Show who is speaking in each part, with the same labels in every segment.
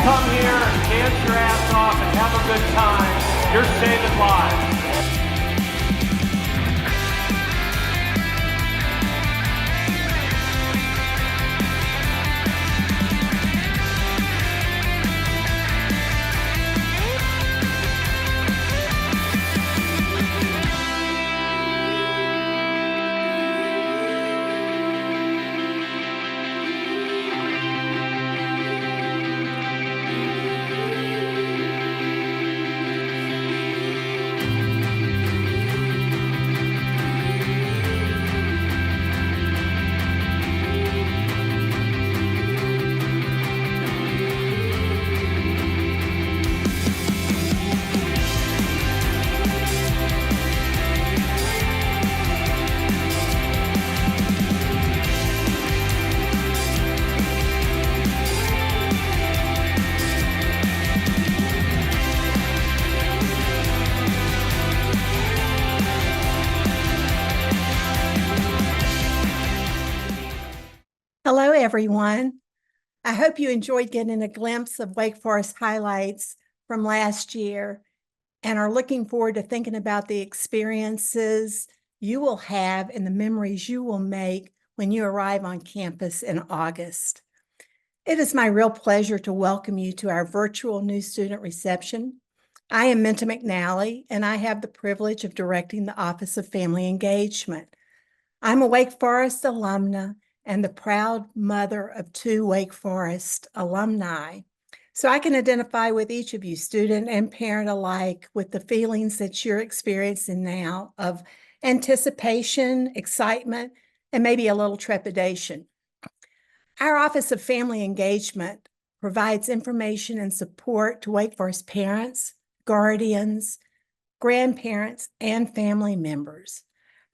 Speaker 1: come here and dance your ass off and have a good time, you're saving lives.
Speaker 2: Hello, everyone. I hope you enjoyed getting a glimpse of Wake Forest highlights from last year and are looking forward to thinking about the experiences you will have and the memories you will make when you arrive on campus in August. It is my real pleasure to welcome you to our virtual new student reception. I am Minta McNally, and I have the privilege of directing the Office of Family Engagement. I'm a Wake Forest alumna and the proud mother of 2 Wake Forest alumni. So I can identify with each of you, student and parent alike, with the feelings that you're experiencing now of anticipation, excitement, and maybe a little trepidation. Our Office of Family Engagement provides information and support to Wake Forest parents, guardians, grandparents, and family members.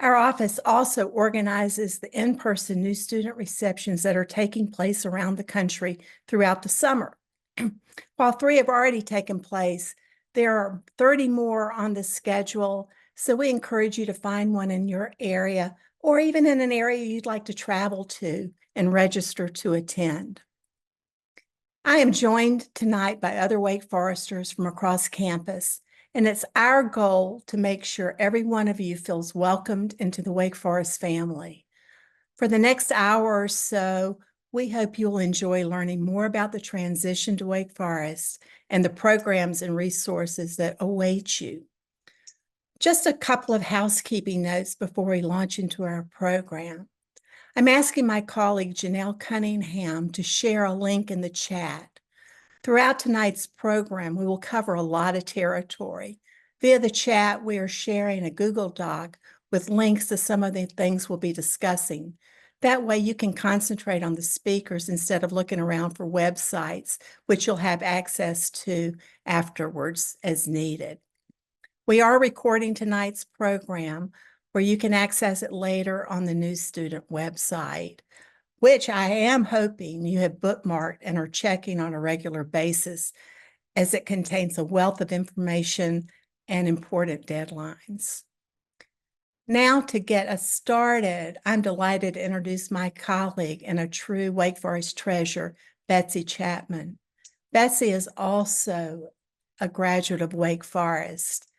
Speaker 2: Our office also organizes the in-person new student receptions that are taking place around the country throughout the summer. While 3 have already taken place, there are 30 more on the schedule, so we encourage you to find one in your area or even in an area you'd like to travel to and register to attend. I am joined tonight by other Wake Foresters from across campus, and it's our goal to make sure every one of you feels welcomed into the Wake Forest family. For the next hour or so, we hope you'll enjoy learning more about the transition to Wake Forest and the programs and resources that await you. Just a couple of housekeeping notes before we launch into our program. I'm asking my colleague Janelle Cunningham to share a link in the chat. Throughout tonight's program, we will cover a lot of territory. Via the chat, we are sharing a Google Doc with links to some of the things we'll be discussing. That way you can concentrate on the speakers instead of looking around for websites, which you'll have access to afterwards as needed. We are recording tonight's program where you can access it later on the new student website, which I am hoping you have bookmarked and are checking on a regular basis, as it contains a wealth of information and important deadlines. Now, to get us started, I'm delighted to introduce my colleague and a true Wake Forest treasure, Betsy Chapman. Betsy is also a graduate of Wake Forest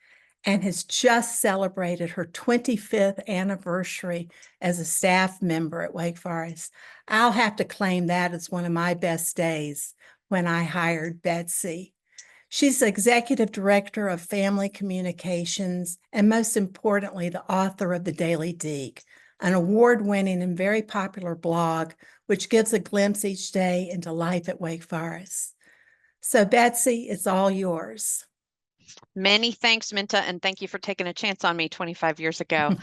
Speaker 2: and has just celebrated her 25th anniversary as a staff member at Wake Forest. I'll have to claim that as one of my best days when I hired Betsy. She's the Executive Director of Family Communications and, most importantly, the author of the Daily Deac, an award-winning and very popular blog which gives a glimpse each day into life at Wake Forest. So, Betsy, it's all yours.
Speaker 3: Many thanks, Minta, and thank you for taking a chance on me 25 years ago.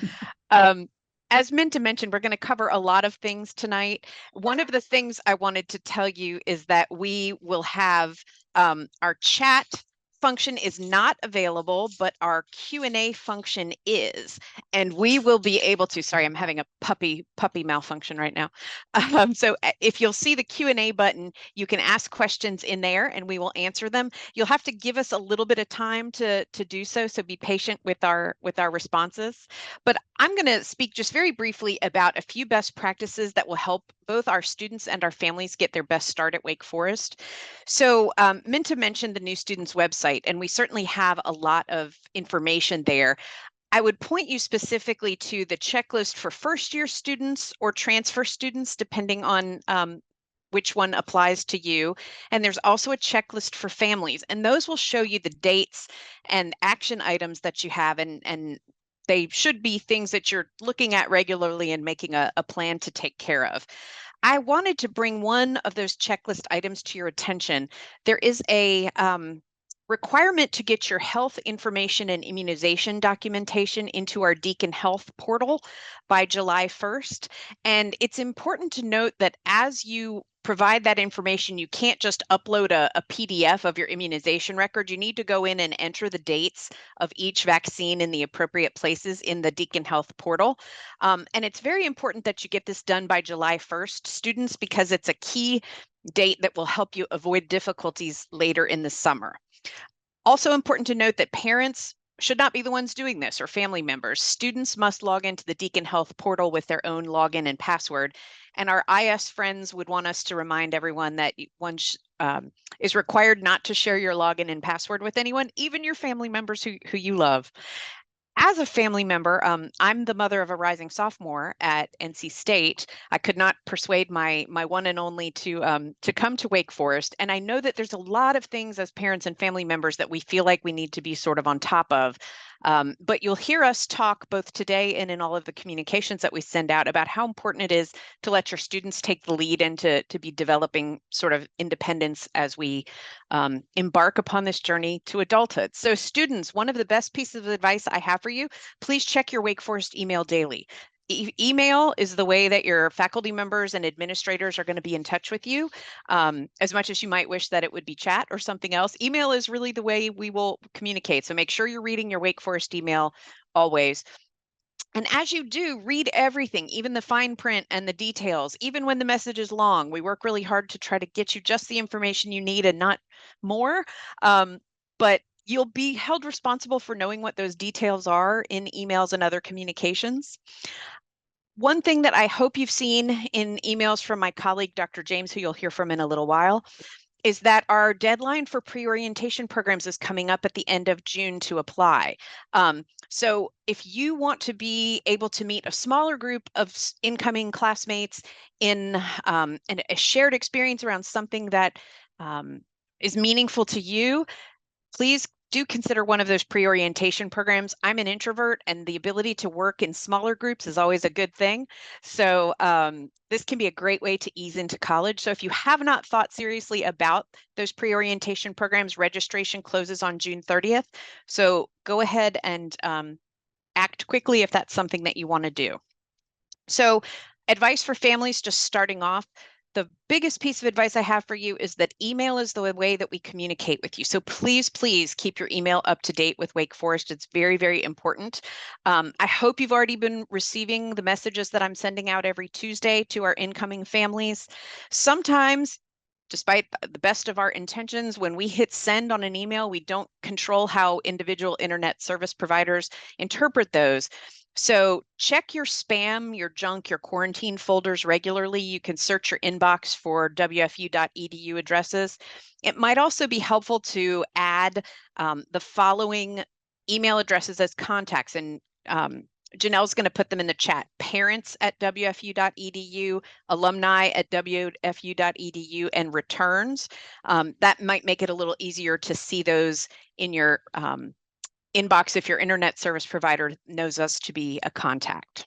Speaker 3: As Minta mentioned, we're going to cover a lot of things tonight. One of the things I wanted to tell you is that we will have our chat function is not available, but our Q&A function is, and we will be able to, sorry, I'm having a puppy malfunction right now. So if you'll see the Q&A button, you can ask questions in there and we will answer them. You'll have to give us a little bit of time to do so, so be patient with our responses. But I'm going to speak just very briefly about a few best practices that will help both our students and our families get their best start at Wake Forest. So Minta mentioned the new students website, and we certainly have a lot of information there. I would point you specifically to the checklist for first-year students or transfer students, depending on which one applies to you. And there's also a checklist for families, and those will show you the dates and action items that you have, and they should be things that you're looking at regularly and making a plan to take care of. I wanted to bring one of those checklist items to your attention. There is a requirement to get your health information and immunization documentation into our Deac Health portal by July 1st. And it's important to note that as you provide that information, you can't just upload a PDF of your immunization record. You need to go in and enter the dates of each vaccine in the appropriate places in the Deac Health portal. And it's very important that you get this done by July 1st, students, because it's a key date that will help you avoid difficulties later in the summer. Also important to note that parents should not be the ones doing this, or family members. Students must log into the Deac Health portal with their own login and password. And our IS friends would want us to remind everyone that one is required not to share your login and password with anyone, even your family members who you love. As a family member, I'm the mother of a rising sophomore at NC State. I could not persuade my one and only to come to Wake Forest, and I know that there's a lot of things as parents and family members that we feel like we need to be sort of on top of. But you'll hear us talk both today and in all of the communications that we send out about how important it is to let your students take the lead and to be developing sort of independence as we embark upon this journey to adulthood. So students, one of the best pieces of advice I have for you, please check your Wake Forest email daily. Email is the way that your faculty members and administrators are going to be in touch with you. As much as you might wish that it would be chat or something else, email is really the way we will communicate. So make sure you're reading your Wake Forest email always. And as you do, read everything, even the fine print and the details, even when the message is long. We work really hard to try to get you just the information you need and not more. But you'll be held responsible for knowing what those details are in emails and other communications. One thing that I hope you've seen in emails from my colleague, Dr. James, who you'll hear from in a little while, is that our deadline for pre-orientation programs is coming up at the end of June to apply. So if you want to be able to meet a smaller group of incoming classmates in a shared experience around something that is meaningful to you, please do consider one of those pre-orientation programs. I'm an introvert, and the ability to work in smaller groups is always a good thing. So this can be a great way to ease into college. So if you have not thought seriously about those pre-orientation programs, registration closes on June 30th. So go ahead and act quickly if that's something that you want to do. So advice for families just starting off. The biggest piece of advice I have for you is that email is the way that we communicate with you. So please, please keep your email up to date with Wake Forest. It's very, very important. I hope you've already been receiving the messages that I'm sending out every Tuesday to our incoming families. Sometimes, despite the best of our intentions, when we hit send on an email, we don't control how individual internet service providers interpret those. So check your spam, your junk, your quarantine folders regularly. You can search your inbox for wfu.edu addresses. It might also be helpful to add the following email addresses as contacts, and Janelle's going to put them in the chat: parents@wfu.edu, alumni@wfu.edu, and returns. That might make it a little easier to see those in your inbox if your internet service provider knows us to be a contact.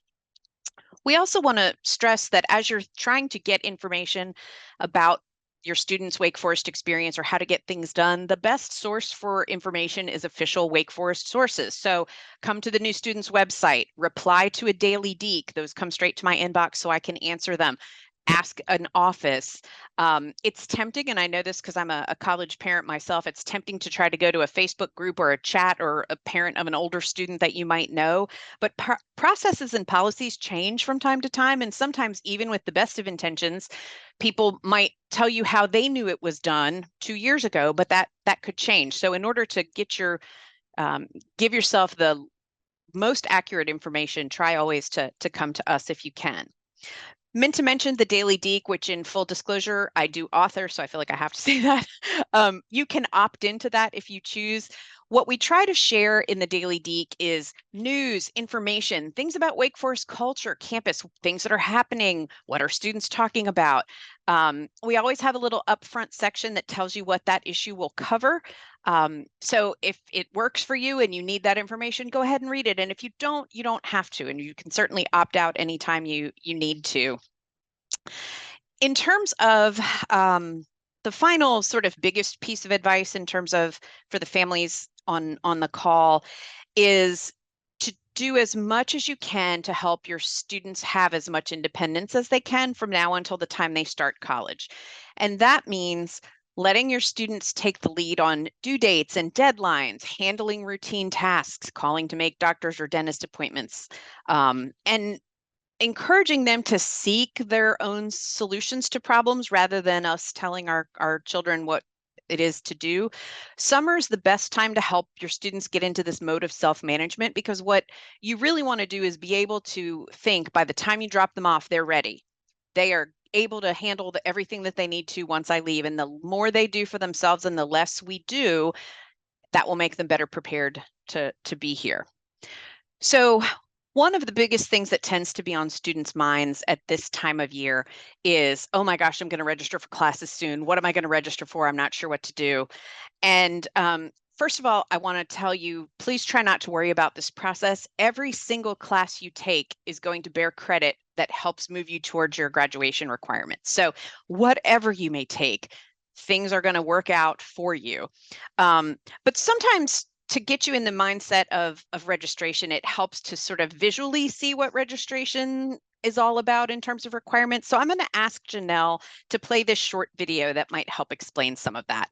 Speaker 3: We also want to stress that as you're trying to get information about your students' Wake Forest experience or how to get things done, the best source for information is official Wake Forest sources. So come to the new students website, reply to a daily Deac. Those come straight to my inbox so I can answer them. Ask an office. It's tempting, and I know this because I'm a college parent myself, it's tempting to try to go to a Facebook group or a chat or a parent of an older student that you might know, but processes and policies change from time to time, and sometimes even with the best of intentions, people might tell you how they knew it was done 2 years ago, but that could change. So in order to get give yourself the most accurate information, try always to come to us if you can. Meant to mention the Daily Deac, which in full disclosure, I do author, so I feel like I have to say that. You can opt into that if you choose. What we try to share in the Daily Deac is news, information, things about Wake Forest culture, campus, things that are happening, what are students talking about. We always have a little upfront section that tells you what that issue will cover. So if it works for you and you need that information, go ahead and read it. And if you don't have to, and you can certainly opt out anytime you need to. In terms of the final sort of biggest piece of advice in terms of for the families on the call is to do as much as you can to help your students have as much independence as they can from now until the time they start college. And that means letting your students take the lead on due dates and deadlines, handling routine tasks, calling to make doctor's or dentist appointments, and encouraging them to seek their own solutions to problems rather than us telling our children what it is to do. Summer is the best time to help your students get into this mode of self-management, because what you really want to do is be able to think by the time you drop them off, they're ready. They are able to handle everything that they need to once I leave. And the more they do for themselves and the less we do, that will make them better prepared to be here. So one of the biggest things that tends to be on students' minds at this time of year is, oh my gosh, I'm going to register for classes soon. What am I going to register for? I'm not sure what to do. And first of all, I want to tell you, please try not to worry about this process. Every single class you take is going to bear credit that helps move you towards your graduation requirements. So whatever you may take, things are going to work out for you. But sometimes to get you in the mindset of registration, it helps to sort of visually see what registration is all about in terms of requirements. So I'm going to ask Janelle to play this short video that might help explain some of that.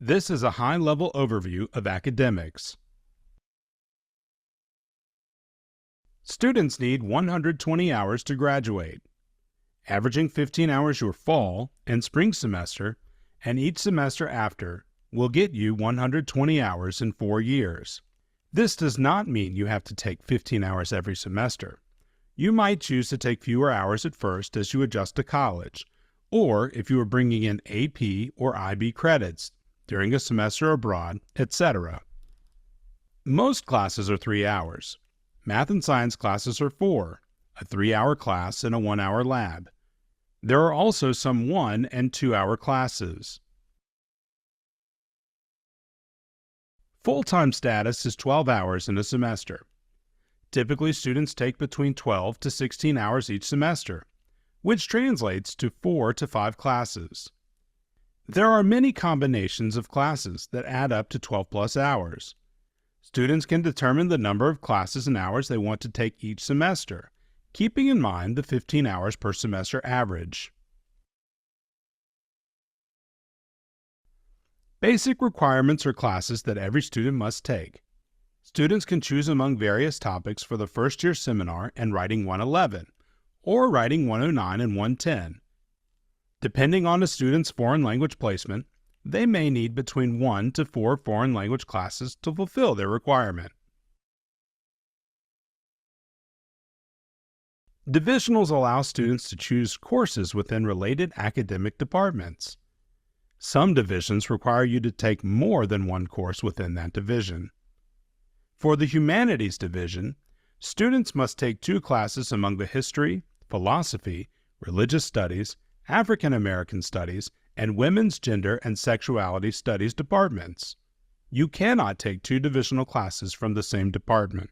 Speaker 4: This is a high-level overview of academics. Students need 120 hours to graduate, averaging 15 hours your fall and spring semester, and each semester after will get you 120 hours in 4 years. This does not mean you have to take 15 hours every semester. You might choose to take fewer hours at first as you adjust to college, or if you are bringing in AP or IB credits during a semester abroad, etc. Most classes are 3 hours. Math and science classes are 4, a 3-hour class and a 1-hour lab. There are also some 1- and 2-hour classes. Full-time status is 12 hours in a semester. Typically, students take between 12 to 16 hours each semester, which translates to 4 to 5 classes. There are many combinations of classes that add up to 12+ hours. Students can determine the number of classes and hours they want to take each semester, keeping in mind the 15 hours per semester average. Basic requirements are classes that every student must take. Students can choose among various topics for the first-year seminar and Writing 111, or Writing 109 and 110. Depending on a student's foreign language placement, they may need between 1 to 4 foreign language classes to fulfill their requirement. Divisionals allow students to choose courses within related academic departments. Some divisions require you to take more than one course within that division. For the Humanities division, students must take 2 classes among the History, Philosophy, Religious Studies, African American Studies, and Women's Gender and Sexuality Studies departments. You cannot take 2 divisional classes from the same department.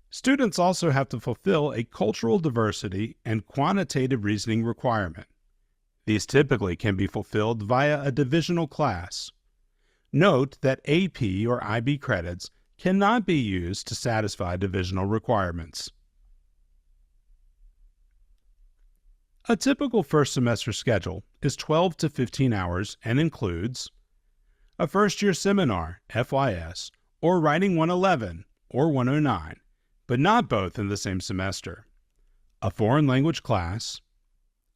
Speaker 4: Students also have to fulfill a cultural diversity and quantitative reasoning requirement. These typically can be fulfilled via a divisional class. Note that AP or IB credits cannot be used to satisfy divisional requirements. A typical first semester schedule is 12 to 15 hours and includes a first-year seminar, FYS, or Writing 111 or 109, but not both in the same semester, a foreign language class,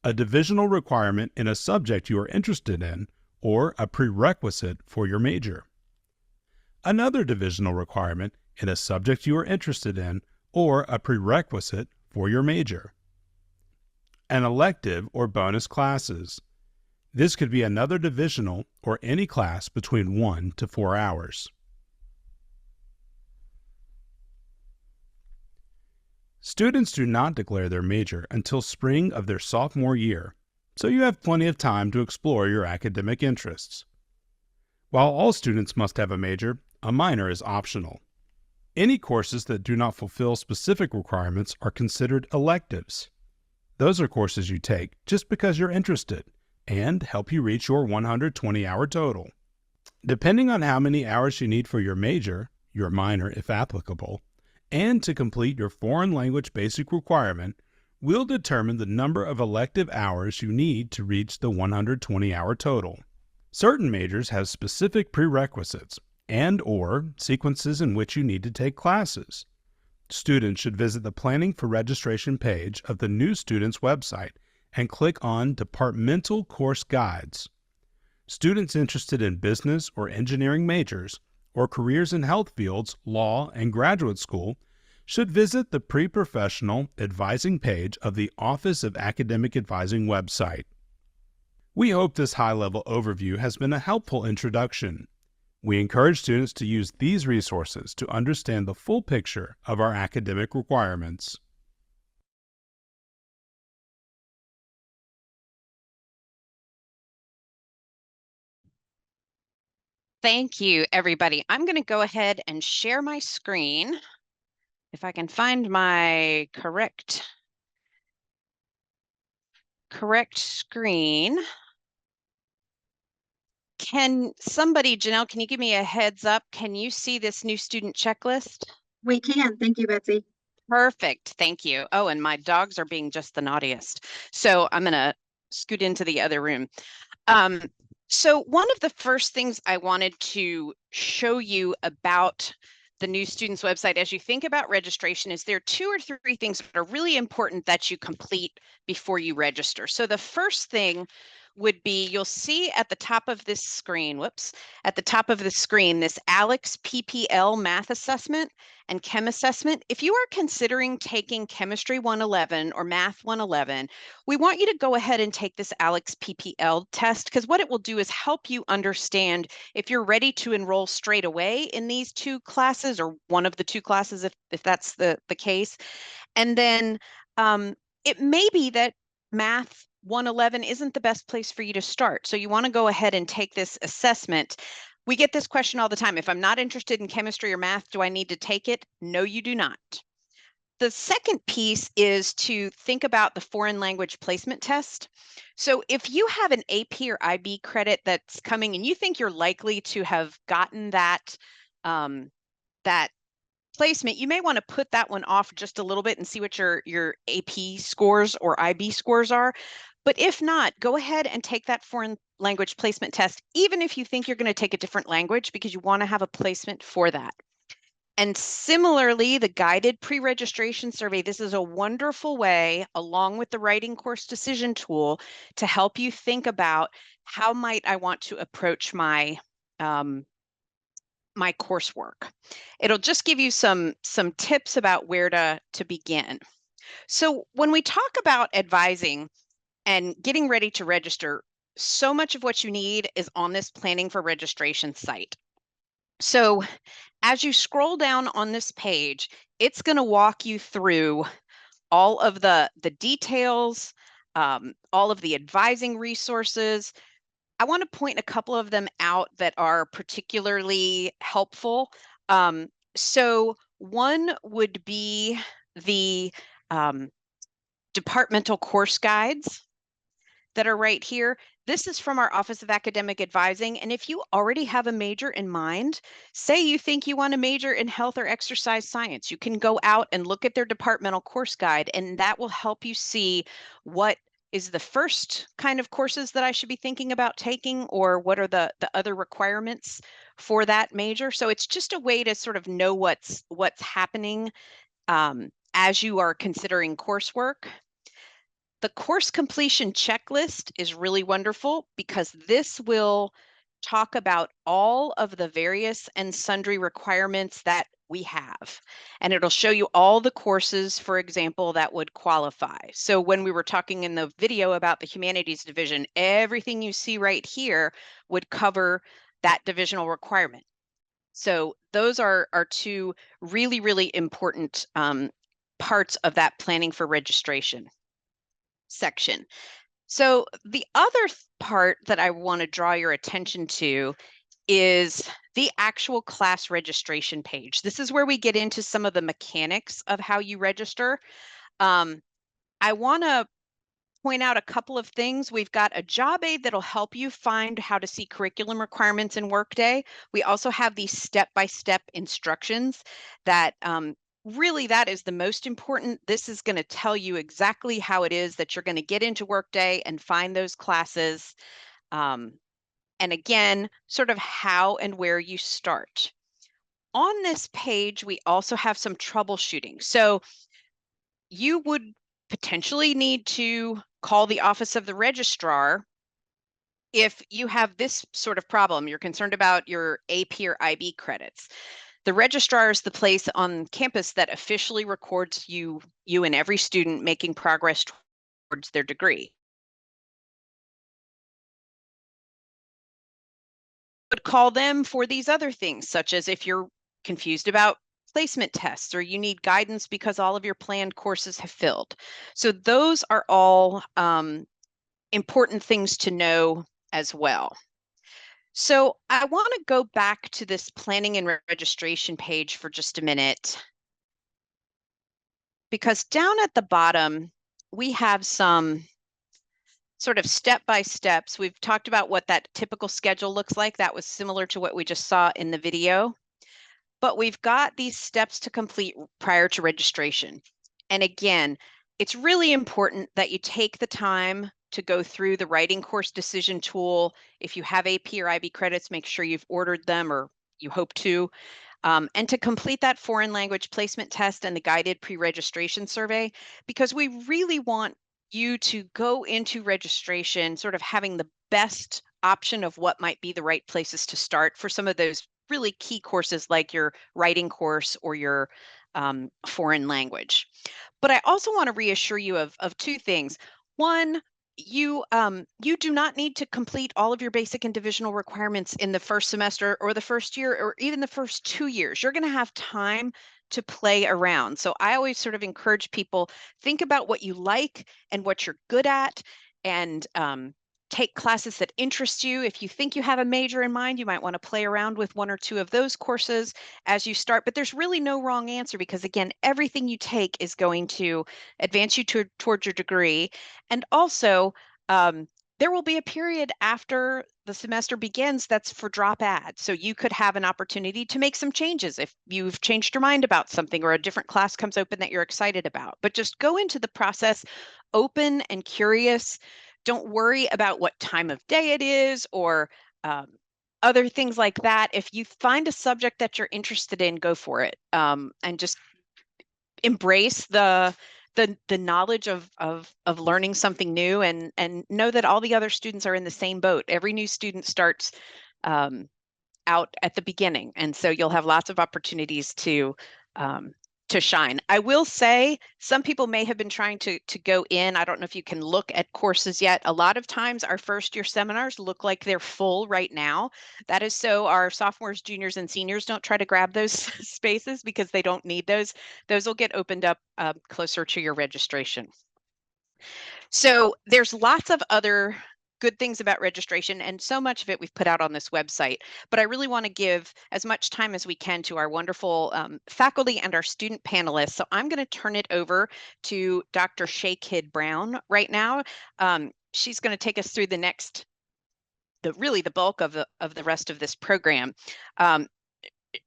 Speaker 4: a divisional requirement in a subject you are interested in or a prerequisite for your major. Another divisional requirement in a subject you are interested in, or a prerequisite for your major. An elective or bonus classes. This could be another divisional or any class between 1 to 4 hours. Students do not declare their major until spring of their sophomore year, so you have plenty of time to explore your academic interests. While all students must have a major, a minor is optional. Any courses that do not fulfill specific requirements are considered electives. Those are courses you take just because you're interested and help you reach your 120-hour total. Depending on how many hours you need for your major, your minor if applicable, and to complete your foreign language basic requirement, will determine the number of elective hours you need to reach the 120-hour total. Certain majors have specific prerequisites and/or sequences in which you need to take classes. Students should visit the Planning for Registration page of the New Students website and click on Departmental Course Guides. Students interested in business or engineering majors or careers in health fields, law, and graduate school should visit the Pre-Professional Advising page of the Office of Academic Advising website. We hope this high-level overview has been a helpful introduction. We encourage students to use these resources to understand the full picture of our academic requirements.
Speaker 3: Thank you, everybody. I'm going to go ahead and share my screen. If I can find my correct screen. Can somebody, Janelle, can you give me a heads up? Can you see this new student checklist?
Speaker 5: We can. Thank you, Betsy.
Speaker 3: Perfect. Thank you. Oh, and my dogs are being just the naughtiest. So I'm going to scoot into the other room. So one of the first things I wanted to show you about the New Students website as you think about registration is there are 2 or 3 things that are really important that you complete before you register. So the first thing would be you'll see at the top of this screen, at the top of the screen, this ALEX PPL math assessment and chem assessment. If you are considering taking Chemistry 111 or Math 111, we want you to go ahead and take this ALEX PPL test because what it will do is help you understand if you're ready to enroll straight away in these 2 classes or one of the 2 classes if that's the case. And then it may be that Math 111 isn't the best place for you to start. So you want to go ahead and take this assessment. We get this question all the time. If I'm not interested in chemistry or math, do I need to take it? No, you do not. The second piece is to think about the foreign language placement test. So if you have an AP or IB credit that's coming and you think you're likely to have gotten that, that placement, you may want to put that one off just a little bit and see what your AP scores or IB scores are. But if not, go ahead and take that foreign language placement test, even if you think you're going to take a different language because you want to have a placement for that. And similarly, the guided pre-registration survey, this is a wonderful way, along with the writing course decision tool, to help you think about how might I want to approach my my coursework. It'll just give you some tips about where to begin. So when we talk about advising and getting ready to register, so much of what you need is on this planning for registration site. So as you scroll down on this page, it's going to walk you through all of the details, all of the advising resources. I want to point a couple of them out that are particularly helpful. So one would be the departmental course guides that are right here. This is from our Office of Academic Advising. And if you already have a major in mind, say you think you want to major in health or exercise science, you can go out and look at their departmental course guide, and that will help you see what is the first kind of courses that I should be thinking about taking, or what are the other requirements for that major. So it's just a way to sort of know what's happening as you are considering coursework. The course completion checklist is really wonderful because this will talk about all of the various and sundry requirements that we have. And it'll show you all the courses, for example, that would qualify. So when we were talking in the video about the humanities division, everything you see right here would cover that divisional requirement. So those are two really, really important parts of that planning for registration section. So the other part that I want to draw your attention to is the actual class registration page. This is where we get into some of the mechanics of how you register. I want to point out a couple of things. We've got a job aid that'll help you find how to see curriculum requirements in Workday. We also have these step-by-step instructions that really that is the most important. This is going to tell you exactly how it is that you're going to get into Workday and find those classes. And again, sort of how and where you start. On this page, we also have some troubleshooting. So you would potentially need to call the office of the registrar if you have this sort of problem. You're concerned about your AP or IB credits. The registrar is the place on campus that officially records you and every student making progress towards their degree. Would call them for these other things, such as if you're confused about placement tests or you need guidance because all of your planned courses have filled. So those are all important things to know as well. So I want to go back to this planning and registration page for just a minute, because down at the bottom, we have some sort of step-by-steps. We've talked about what that typical schedule looks like. That was similar to what we just saw in the video. But we've got these steps to complete prior to registration. And again, it's really important that you take the time to go through the writing course decision tool. If you have AP or IB credits, make sure you've ordered them, or you hope to. And to complete that foreign language placement test and the guided pre-registration survey, because we really want you to go into registration sort of having the best option of what might be the right places to start for some of those really key courses like your writing course or your foreign language. But I also want to reassure you of two things. One, you do not need to complete all of your basic and divisional requirements in the first semester or the first year or even the first 2 years. You're going to have time to play around. So I always sort of encourage people, think about what you like and what you're good at, and take classes that interest you. If you think you have a major in mind, you might want to play around with one or two of those courses as you start. But there's really no wrong answer, because again, everything you take is going to advance you towards your degree. And also, there will be a period after the semester begins that's for drop add. So you could have an opportunity to make some changes if you've changed your mind about something or a different class comes open that you're excited about. But just go into the process open and curious. Don't worry about what time of day it is or other things like that. If you find a subject that you're interested in, go for it, and just embrace the knowledge of learning something new, and know that all the other students are in the same boat. Every new student starts out at the beginning, and so you'll have lots of opportunities to shine. I will say some people may have been trying to go in. I don't know if you can look at courses yet. A lot of times our first year seminars look like they're full right now. That is so our sophomores, juniors, and seniors don't try to grab those spaces, because they don't need those. Those will get opened up closer to your registration. So there's lots of other good things about registration, and so much of it we've put out on this website, but I really want to give as much time as we can to our wonderful faculty and our student panelists. So I'm going to turn it over to Dr. Shay Kidd Brown right now. She's going to take us through the bulk of the rest of this program.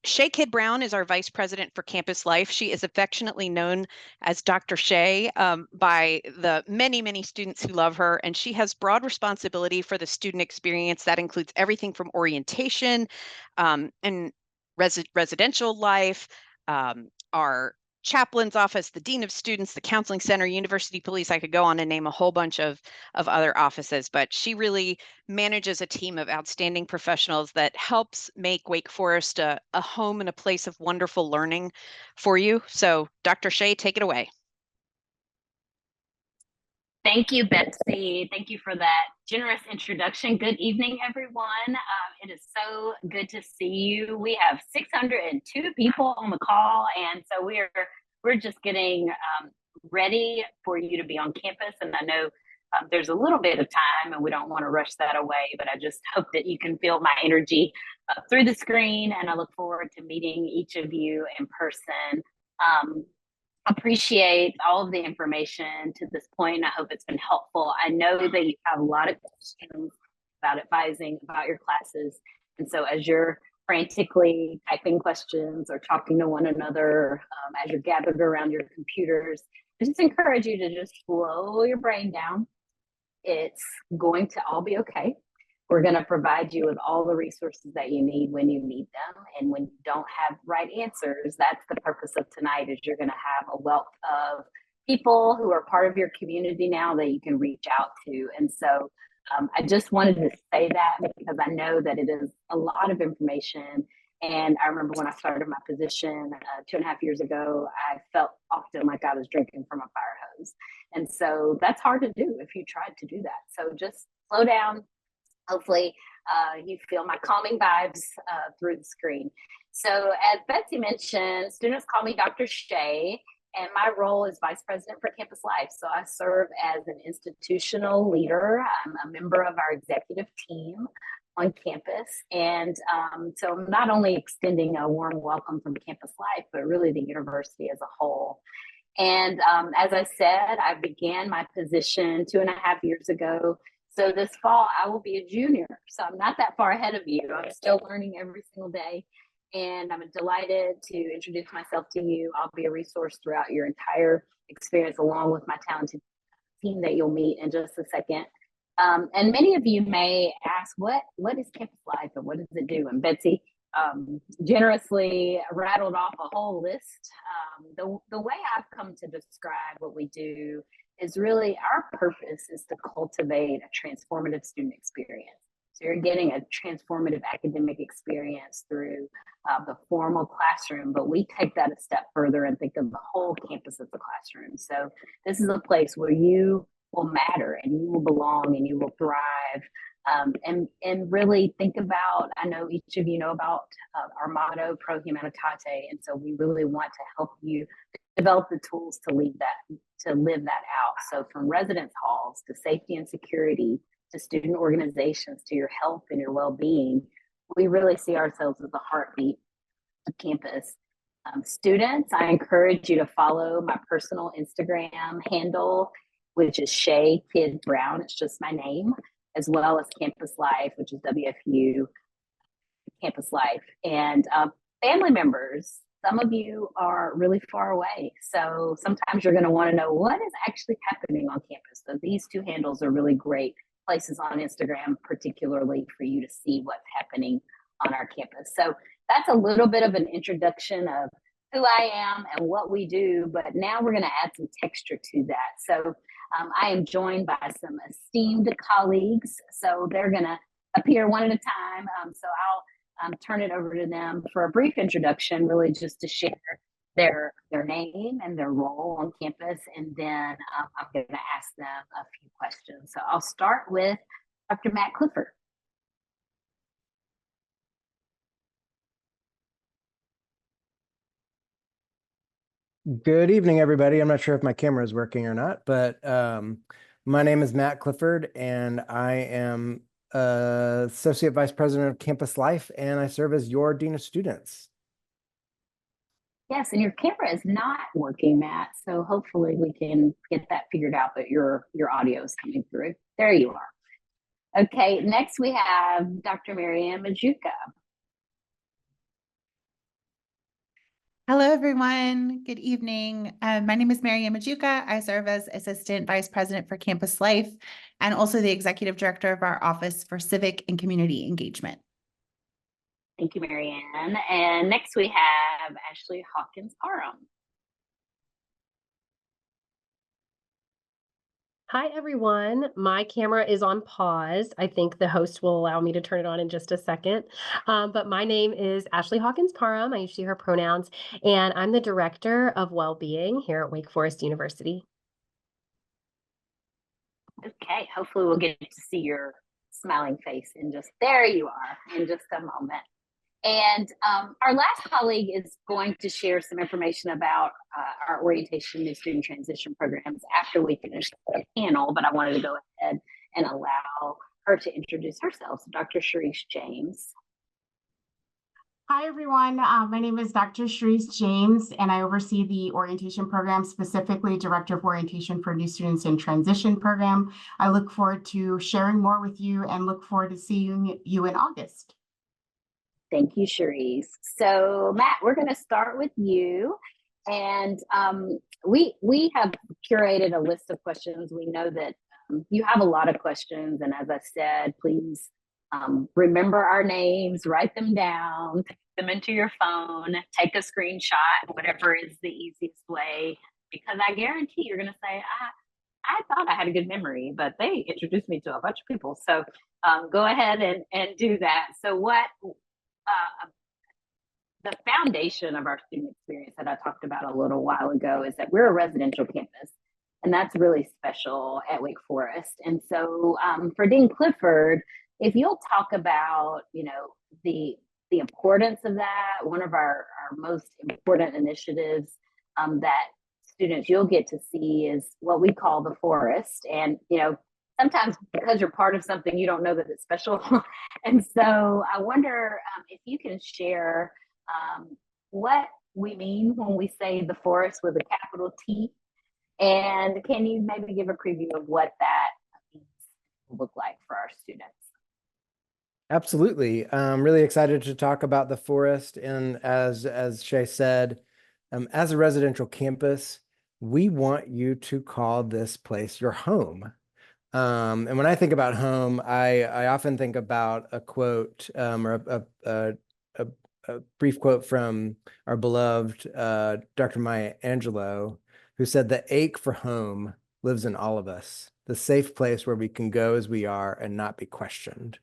Speaker 3: Shay Kidd Brown is our Vice President for Campus Life. She is affectionately known as Dr. Shay by the many, many students who love her, and she has broad responsibility for the student experience. That includes everything from orientation and residential life, our chaplain's office, the dean of students, the counseling center, university police. I could go on and name a whole bunch of other offices, but she really manages a team of outstanding professionals that helps make Wake Forest a home and a place of wonderful learning for you. So Dr. Shea, take it away.
Speaker 6: Thank you, Betsy. Thank you for that generous introduction. Good evening, everyone. It is so good to see you. We have 602 people on the call, and so we're just getting ready for you to be on campus. And I know there's a little bit of time, and we don't want to rush that away, but I just hope that you can feel my energy through the screen, and I look forward to meeting each of you in person. Appreciate all of the information to this point. I hope it's been helpful. I know that you have a lot of questions about advising about your classes. And so as you're frantically typing questions or talking to one another, as you're gathered around your computers, I just encourage you to just slow your brain down. It's going to all be okay. We're going to provide you with all the resources that you need when you need them. And when you don't have right answers, that's the purpose of tonight, is you're going to have a wealth of people who are part of your community now that you can reach out to. And so I just wanted to say that because I know that it is a lot of information. And I remember when I started my position 2.5 years ago, I felt often like I was drinking from a fire hose. And so that's hard to do if you tried to do that. So just slow down. Hopefully you feel my calming vibes through the screen. So as Betsy mentioned, students call me Dr. Shea, and my role is Vice President for Campus Life. So I serve as an institutional leader. I'm a member of our executive team on campus. And so I'm not only extending a warm welcome from Campus Life, but really the university as a whole. And as I said, I began my position 2.5 years ago. So this fall, I will be a junior. So I'm not that far ahead of you. I'm still learning every single day. And I'm delighted to introduce myself to you. I'll be a resource throughout your entire experience, along with my talented team that you'll meet in just a second. And many of you may ask, what is Campus Life and what does it do? And Betsy generously rattled off a whole list. The way I've come to describe what we do is really our purpose is to cultivate a transformative student experience. So you're getting a transformative academic experience through the formal classroom, but we take that a step further and think of the whole campus as a classroom. So this is a place where you will matter and you will belong and you will thrive. And really think about, I know each of you know about our motto, Pro Humanitate, and so we really want to help you develop the tools to live that out. So from residence halls to safety and security to student organizations to your health and your well-being, we really see ourselves as the heartbeat of campus. Students, I encourage you to follow my personal Instagram handle, which is Shea Kid Brown. It's just my name, as well as Campus Life, which is WFU Campus Life. And family members, some of you are really far away. So sometimes you're going to want to know what is actually happening on campus. So these two handles are really great places on Instagram, particularly for you to see what's happening on our campus. So that's a little bit of an introduction of who I am and what we do, but now we're going to add some texture to that. So I am joined by some esteemed colleagues. So they're going to appear one at a time. So I'll turn it over to them for a brief introduction, really just to share their name and their role on campus. And then I'm going to ask them a few questions. So I'll start with Dr. Matt Clifford.
Speaker 7: Good evening, everybody. I'm not sure if my camera is working or not, but my name is Matt Clifford, and I am Associate Vice President of Campus Life, and I serve as your Dean of Students.
Speaker 6: Yes, and your camera is not working, Matt, so hopefully we can get that figured out, that your audio is coming through. There you are. Okay, next we have Dr. Marianne Majuka.
Speaker 8: Hello, everyone. Good evening. My name is Marianne Majuka. I serve as Assistant Vice President for Campus Life and also the Executive Director of our Office for Civic and Community Engagement.
Speaker 6: Thank you, Marianne. And next we have Ashley Hawkins Parham.
Speaker 9: Hi, everyone. My camera is on pause. I think the host will allow me to turn it on in just a second. But my name is Ashley Hawkins Parham. I use she, her pronouns, and I'm the Director of Wellbeing here at Wake Forest University.
Speaker 6: Okay, hopefully we'll get to see your smiling face there you are in just a moment. And our last colleague is going to share some information about our orientation and student transition programs after we finish the panel, but I wanted to go ahead and allow her to introduce herself. So Dr. Sharice James.
Speaker 10: Hi, everyone. My name is Dr. Sharice James, and I oversee the orientation program, specifically Director of Orientation for New Students in Transition program. I look forward to sharing more with you and look forward to seeing you in August.
Speaker 6: Thank you, Sharice. So Matt, we're going to start with you. And we have curated a list of questions. We know that you have a lot of questions. And as I said, please remember our names, write them down, take them into your phone, take a screenshot, whatever is the easiest way, because I guarantee you're going to say, I thought I had a good memory, but they introduced me to a bunch of people. So go ahead and do that. So the foundation of our student experience that I talked about a little while ago is that we're a residential campus, and that's really special at Wake Forest. And so for Dean Clifford, if you'll talk about, the importance of that, one of our most important initiatives that students you'll get to see is what we call the forest. And, sometimes because you're part of something, you don't know that it's special. And so I wonder if you can share what we mean when we say the forest with a capital T. And can you maybe give a preview of what that means will look like for our students?
Speaker 7: Absolutely. I'm really excited to talk about the forest. And as Shay said, as a residential campus, we want you to call this place your home. And when I think about home, I often think about a quote or a brief quote from our beloved Dr. Maya Angelou, who said, "The ache for home lives in all of us, the safe place where we can go as we are and not be questioned."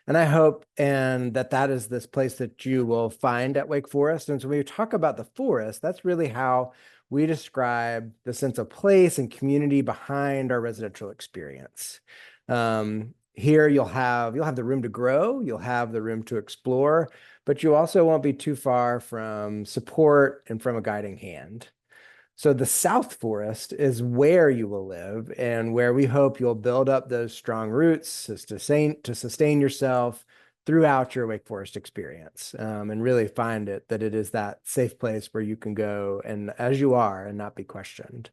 Speaker 7: And I hope that is this place that you will find at Wake Forest. And so when we talk about the forest, that's really how we describe the sense of place and community behind our residential experience. Here you'll have the room to grow, you'll have the room to explore, but you also won't be too far from support and from a guiding hand. So the South Forest is where you will live and where we hope you'll build up those strong roots to sustain yourself throughout your Wake Forest experience, and really find that it is that safe place where you can go and as you are and not be questioned.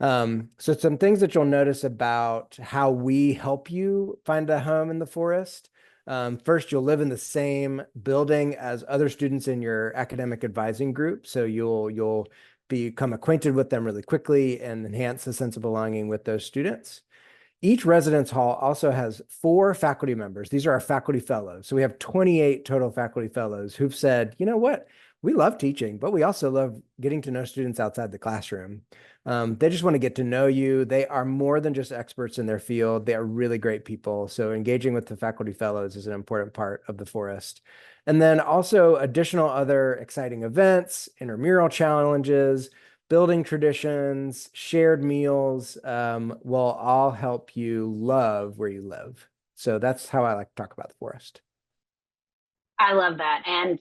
Speaker 7: So some things that you'll notice about how we help you find a home in the forest. First, you'll live in the same building as other students in your academic advising group. So you'll become acquainted with them really quickly and enhance the sense of belonging with those students. Each residence hall also has 4 faculty members. These are our faculty fellows. So we have 28 total faculty fellows who've said, you know what, we love teaching, but we also love getting to know students outside the classroom. They just want to get to know you. They are more than just experts in their field. They are really great people. So engaging with the faculty fellows is an important part of the forest. And then also additional other exciting events, intramural challenges, building traditions, shared meals will all help you love where you live. So that's how I like to talk about the forest.
Speaker 6: I love that. And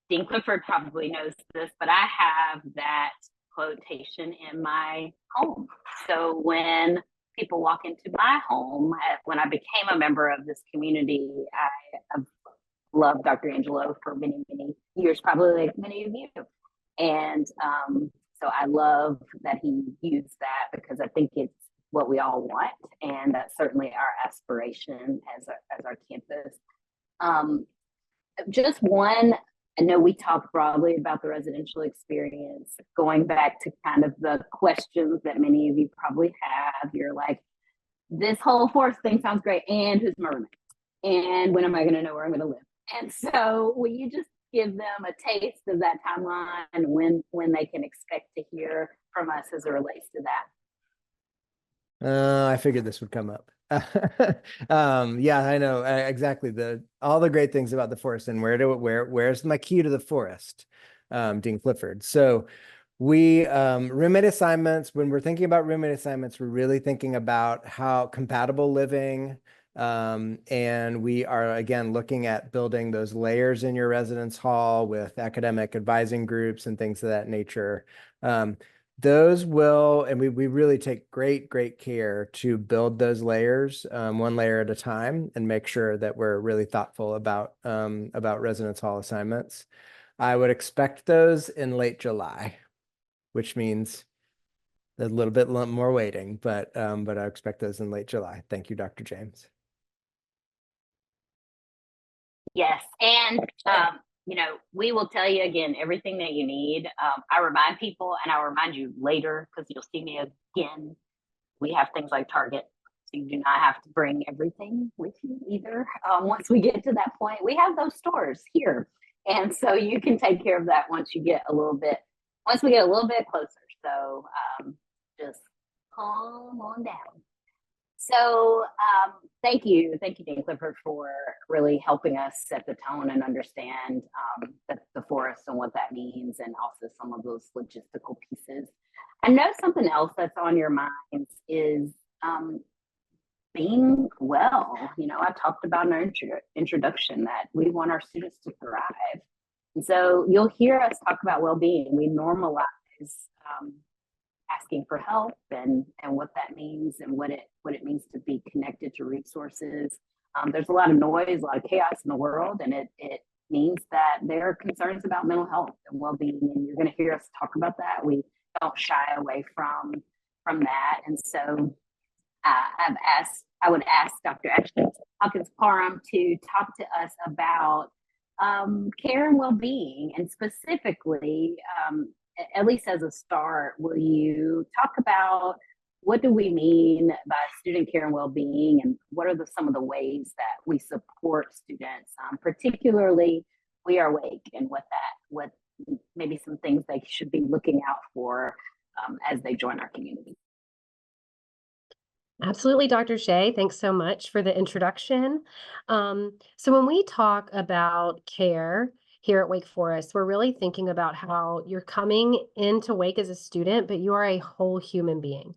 Speaker 6: Dean Clifford probably knows this, but I have that quotation in my home. So when people walk into my home, when I became a member of this community, I loved Dr. Angelo for many, many years, probably like many of you. And so I love that he used that because I think it's what we all want. And that's certainly our aspiration as our campus. Just one, I know we talked broadly about the residential experience, going back to kind of the questions that many of you probably have. You're like, this whole forest thing sounds great. And who's my roommate? And when am I going to know where I'm going to live? And so will you just give them a taste of that timeline and when they can expect to hear from us as it relates to that?
Speaker 7: I figured this would come up. Yeah, I know exactly all the great things about the forest and where's my key to the forest, Dean Clifford. So we roommate assignments, when we're thinking about roommate assignments, we're really thinking about how compatible living, and we are again looking at building those layers in your residence hall with academic advising groups and things of that nature. Those will, and we really take great care to build those layers, one layer at a time, and make sure that we're really thoughtful about residence hall assignments. I would expect those in late July, which means a little bit more waiting, but I expect those in late July. Thank you, Dr. James.
Speaker 6: Yes, and you know, we will tell you again everything that you need. I remind people, and I'll remind you later because you'll see me again. We have things like Target, so you do not have to bring everything with you either. Once we get to that point, we have those stores here, and so you can take care of that once we get a little bit closer. So just calm on down. So thank you, Dean Clifford, for really helping us set the tone and understand the forest and what that means, and also some of those logistical pieces. I know something else that's on your minds is being well. You know, I talked about in our introduction that we want our students to thrive. And so you'll hear us talk about well-being. We normalize asking for help and what that means and what it means to be connected to resources. There's a lot of noise, a lot of chaos in the world, and it means that there are concerns about mental health and well-being, and you're going to hear us talk about that. We don't shy away from that, and so I would ask Dr. Ashley Hawkins Parham to talk to us about care and well-being, and specifically, at least as a start, will you talk about what do we mean by student care and well-being, and what are some of the ways that we support students, particularly We Are Awake, and what maybe some things they should be looking out for as they join our community.
Speaker 9: Absolutely, Dr. Shea. Thanks so much for the introduction. So when we talk about care here at Wake Forest, we're really thinking about how you're coming into Wake as a student, but you are a whole human being.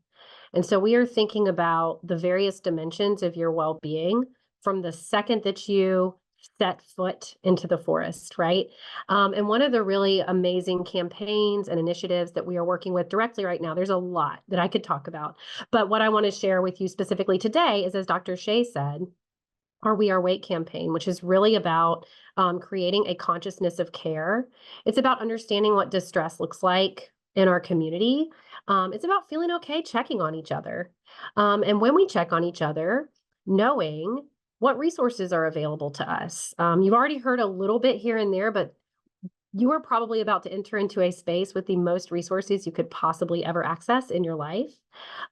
Speaker 9: And so we are thinking about the various dimensions of your well-being from the second that you set foot into the forest, right? And one of the really amazing campaigns and initiatives that we are working with directly right now, there's a lot that I could talk about, but what I want to share with you specifically today is, as Dr. Shea said, our We Are Awake campaign, which is really about creating a consciousness of care. It's about understanding what distress looks like in our community. It's about feeling okay checking on each other. And when we check on each other, knowing what resources are available to us. You've already heard a little bit here and there, but you are probably about to enter into a space with the most resources you could possibly ever access in your life.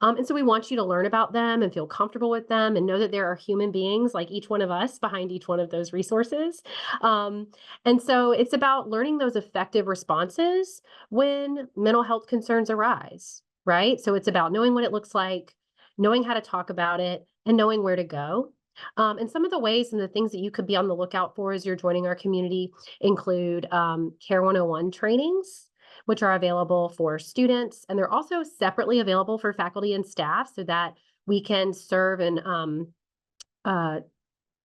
Speaker 9: And so we want you to learn about them and feel comfortable with them and know that there are human beings like each one of us behind each one of those resources. And so it's about learning those effective responses when mental health concerns arise, right? So it's about knowing what it looks like, knowing how to talk about it, and knowing where to go. And some of the ways and the things that you could be on the lookout for as you're joining our community include Care 101 trainings, which are available for students, and they're also separately available for faculty and staff so that we can serve and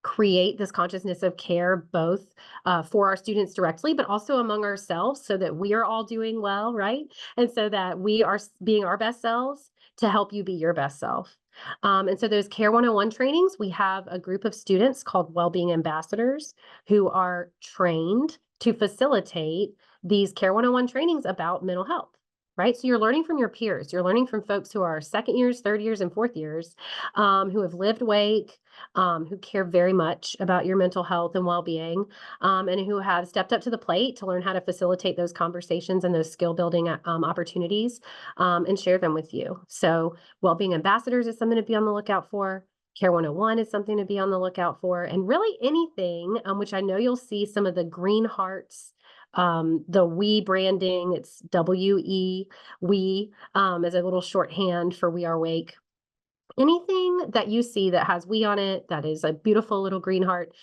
Speaker 9: create this consciousness of care both for our students directly, but also among ourselves so that we are all doing well, right? And so that we are being our best selves to help you be your best self. And so those Care 101 trainings, we have a group of students called Wellbeing Ambassadors who are trained to facilitate these Care 101 trainings about mental health, right? So you're learning from your peers. You're learning from folks who are second years, third years, and fourth years who have lived Wake, who care very much about your mental health and well-being, and who have stepped up to the plate to learn how to facilitate those conversations and those skill building opportunities and share them with you. So Wellbeing Ambassadors is something to be on the lookout for. Care 101 is something to be on the lookout for. And really anything, which I know you'll see some of the green hearts, the we branding, it's WE, we, as a little shorthand for We Are Wake. anything that you see that has "we" on it, that is a beautiful little green heart,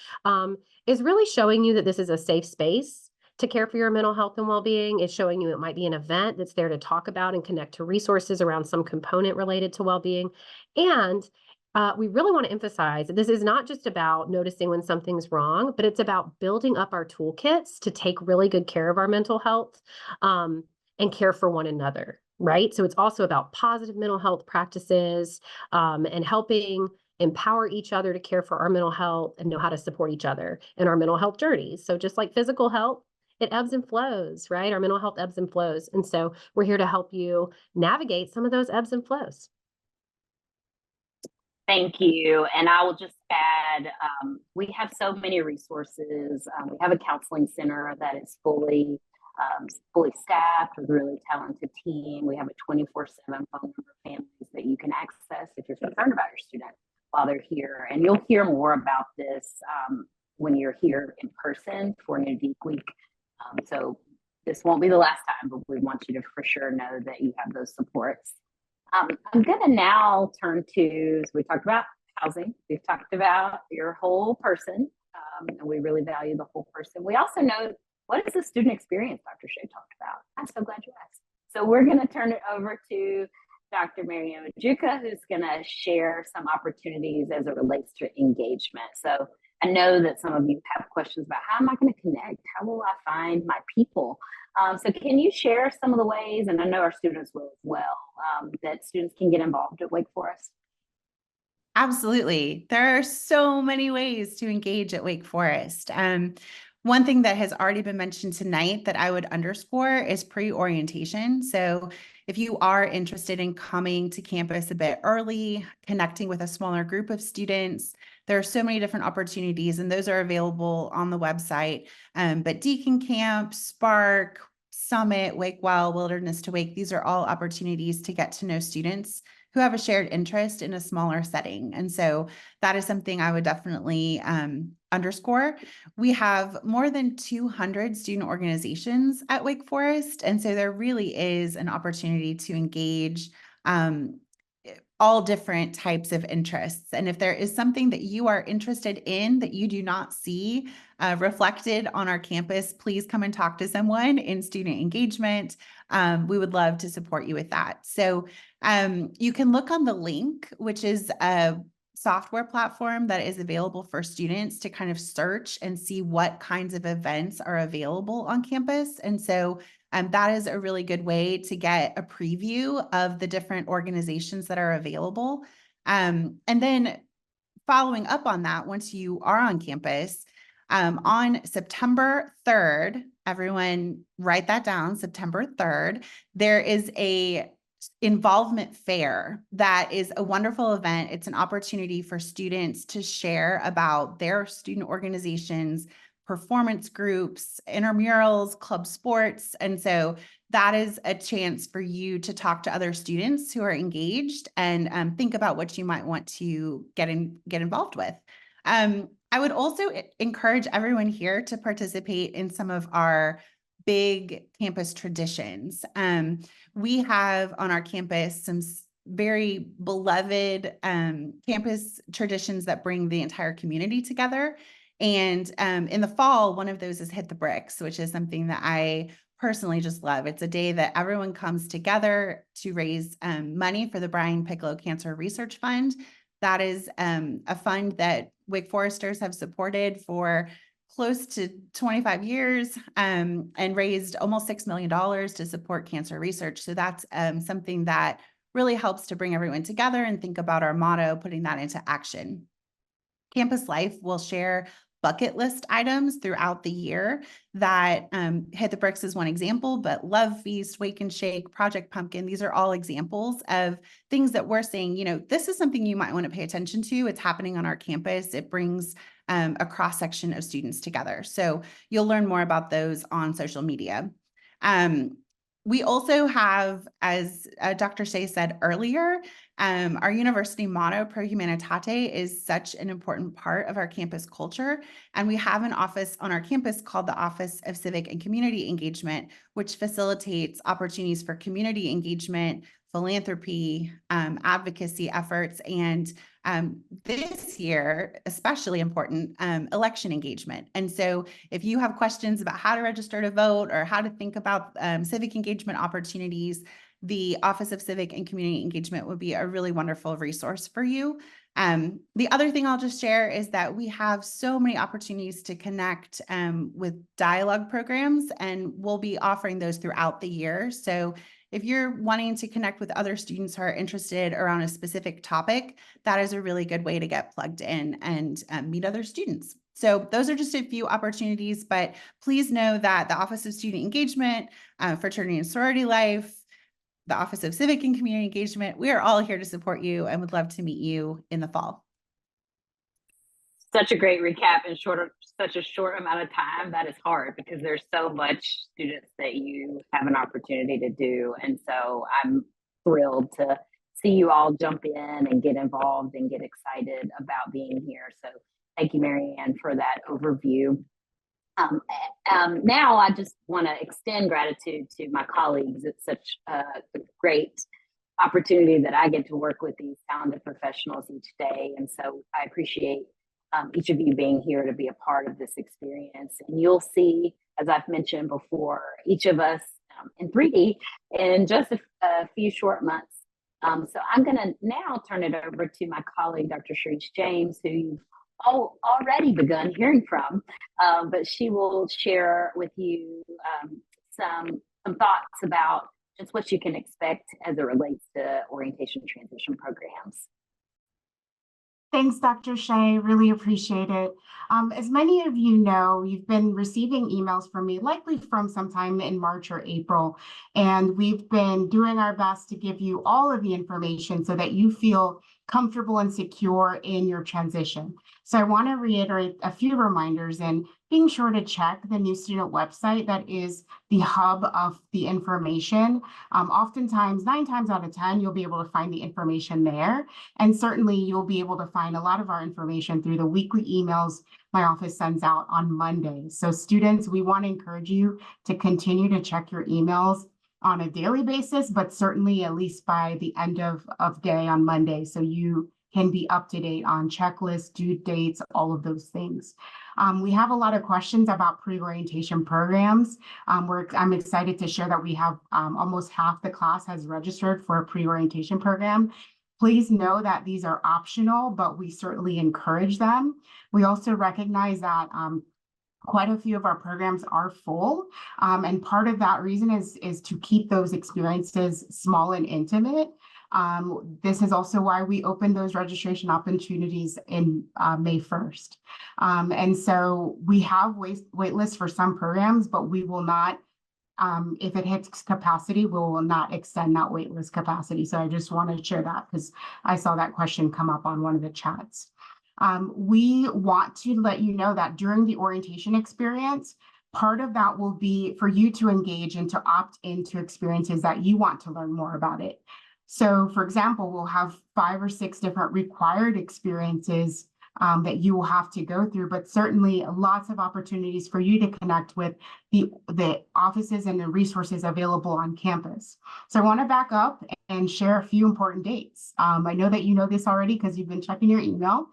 Speaker 9: is really showing you that this is a safe space to care for your mental health and well-being. It's showing you it might be an event that's there to talk about and connect to resources around some component related to well-being. And we really want to emphasize that this is not just about noticing when something's wrong, but it's about building up our toolkits to take really good care of our mental health, and care for one another, right? So it's also about positive mental health practices, and helping empower each other to care for our mental health and know how to support each other in our mental health journeys. So just like physical health, it ebbs and flows, right? Our mental health ebbs and flows. And so we're here to help you navigate some of those ebbs and flows.
Speaker 6: Thank you. And I will just add, we have so many resources. We have a counseling center that is fully staffed with a really talented team. We have a 24/7 phone number of families that you can access if you're concerned about your student while they're here. And you'll hear more about this when you're here in person for New Deac Week. So this won't be the last time, but we want you to for sure know that you have those supports. I'm going to now turn to, so we talked about housing, we've talked about your whole person, and we really value the whole person. We also know, what is the student experience Dr. Shea talked about? I'm so glad you asked. So we're going to turn it over to Dr. Mary Majuka, who's going to share some opportunities as it relates to engagement. So I know that some of you have questions about how am I going to connect? How will I find my people? So can you share some of the ways, and I know our students will as well, that students can get involved at Wake Forest?
Speaker 8: Absolutely. There are so many ways to engage at Wake Forest. One thing that has already been mentioned tonight that I would underscore is pre-orientation. So if you are interested in coming to campus a bit early, connecting with a smaller group of students, there are so many different opportunities, and those are available on the website. But Deacon Camp, Spark, Summit, Wake Wild, Wilderness to Wake, these are all opportunities to get to know students who have a shared interest in a smaller setting. And so that is something I would definitely underscore. We have more than 200 student organizations at Wake Forest. And so there really is an opportunity to engage all different types of interests. And if there is something that you are interested in that you do not see reflected on our campus, please come and talk to someone in student engagement. We would love to support you with that. So you can look on the link, which is a software platform that is available for students to kind of search and see what kinds of events are available on campus. And so that is a really good way to get a preview of the different organizations that are available. And then following up on that, once you are on campus, on September 3rd, everyone write that down, September 3rd, there is a involvement fair that is a wonderful event. It's an opportunity for students to share about their student organizations, performance groups, intramurals, club sports. And so that is a chance for you to talk to other students who are engaged and think about what you might want to get involved with. I would also encourage everyone here to participate in some of our big campus traditions. We have on our campus some very beloved campus traditions that bring the entire community together. And in the fall, one of those is Hit the Bricks, which is something that I personally just love. It's a day that everyone comes together to raise money for the Brian Piccolo Cancer Research Fund. That is a fund that Wake Foresters have supported for close to 25 years and raised almost $6 million to support cancer research. So that's something that really helps to bring everyone together and think about our motto, putting that into action. Campus Life will share bucket list items throughout the year that Hit the Bricks is one example, but Love Feast, Wake and Shake, Project Pumpkin, these are all examples of things that we're saying, you know, this is something you might want to pay attention to. It's happening on our campus. It brings a cross-section of students together. So you'll learn more about those on social media. We also have, as Dr. Shea said earlier, Our university motto, Pro Humanitate, is such an important part of our campus culture. And we have an office on our campus called the Office of Civic and Community Engagement, which facilitates opportunities for community engagement, philanthropy, advocacy efforts, and this year, especially important, election engagement. And so if you have questions about how to register to vote or how to think about civic engagement opportunities, the Office of Civic and Community Engagement would be a really wonderful resource for you. The other thing I'll just share is that we have so many opportunities to connect with dialogue programs, and we'll be offering those throughout the year. So if you're wanting to connect with other students who are interested around a specific topic, that is a really good way to get plugged in and meet other students. So those are just a few opportunities, but please know that the Office of Student Engagement, Fraternity and Sorority Life, the Office of Civic and Community Engagement, we are all here to support you and would love to meet you in the fall.
Speaker 6: Such a great recap in such a short amount of time. That is hard because there's so much students that you have an opportunity to do. And so I'm thrilled to see you all jump in and get involved and get excited about being here. So thank you, Mary Ann, for that overview. Now I just want to extend gratitude to my colleagues. It's such a great opportunity that I get to work with these talented professionals each day. And so I appreciate each of you being here to be a part of this experience. And you'll see, as I've mentioned before, each of us in 3D in just a few short months. So I'm going to now turn it over to my colleague, Dr. Sharice James, who you've already begun hearing from, but she will share with you some thoughts about just what you can expect as it relates to orientation transition programs.
Speaker 10: Thanks, Dr. Shea. Really appreciate it. As many of you know, you've been receiving emails from me, likely from sometime in March or April, and we've been doing our best to give you all of the information so that you feel comfortable and secure in your transition. So I want to reiterate a few reminders and being sure to check the new student website. That is the hub of the information. Oftentimes, 9 times out of 10, you'll be able to find the information there. And certainly you'll be able to find a lot of our information through the weekly emails my office sends out on Mondays. So students, we want to encourage you to continue to check your emails on a daily basis, but certainly at least by the end of day on Monday, so you can be up to date on checklists, due dates, all of those things. We have a lot of questions about pre-orientation programs. I'm excited to share that we have almost half the class has registered for a pre-orientation program. Please know that these are optional, but we certainly encourage them. We also recognize that quite a few of our programs are full. And part of that reason is to keep those experiences small and intimate. This is also why we opened those registration opportunities in May 1st. And so we have wait lists for some programs, but we will not, if it hits capacity, we will not extend that wait list capacity. So I just wanted to share that because I saw that question come up on one of the chats. We want to let you know that during the orientation experience, part of that will be for you to engage and to opt into experiences that you want to learn more about it. So for example, we'll have 5 or 6 different required experiences that you will have to go through, but certainly lots of opportunities for you to connect with the offices and the resources available on campus. So I want to back up and share a few important dates. I know that you know this already because you've been checking your email.